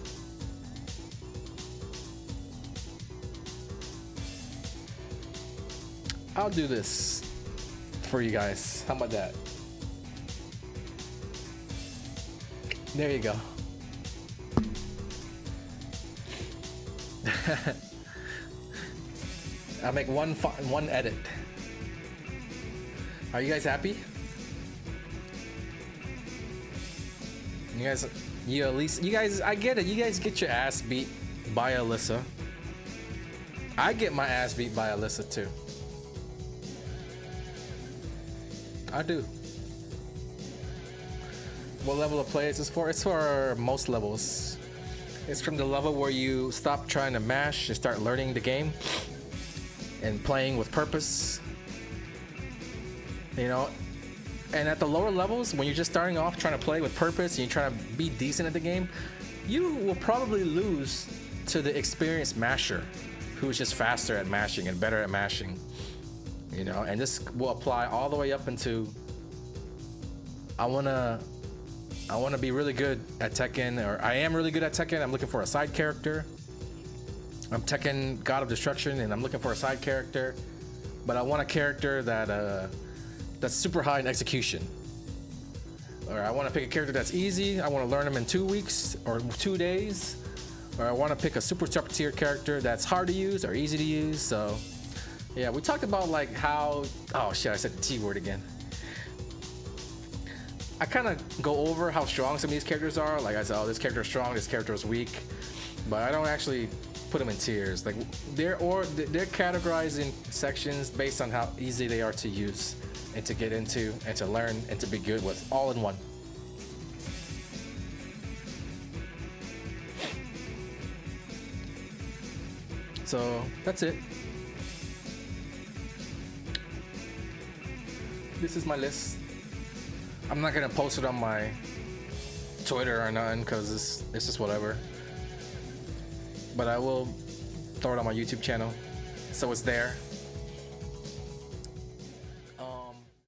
I'll do this for you guys. How about that? There you go. I'll make one edit. Are you guys happy? You guys, I get it. You guys get your ass beat by Alisa. I get my ass beat by Alisa too. I do. What level of play is this for? It's for most levels. It's from the level where you stop trying to mash and start learning the game and playing with purpose. You know, and at the lower levels, when you're just starting off trying to play with purpose and you're trying to be decent at the game, you will probably lose to the experienced masher who's just faster at mashing and better at mashing. You know, and this will apply all the way up into I wanna be really good at Tekken, or I am really good at Tekken. I'm looking for a side character. I'm Tekken God of Destruction and I'm looking for a side character, but I want a character that that's super high in execution. Or I want to pick a character that's easy. I want to learn them in 2 weeks or 2 days. Or I want to pick a super top tier character that's hard to use or easy to use. So yeah, we talked about like how, oh shit, I said the T word again. I kind of go over how strong some of these characters are. Like I said, oh, this character is strong, this character is weak, but I don't actually put them in tiers. Like they're categorized in sections based on how easy they are to use and to get into and to learn and to be good with, all in one. So that's it. This is my list. I'm not gonna post it on my Twitter or nothing because it's just whatever. But I will throw it on my YouTube channel, so it's there.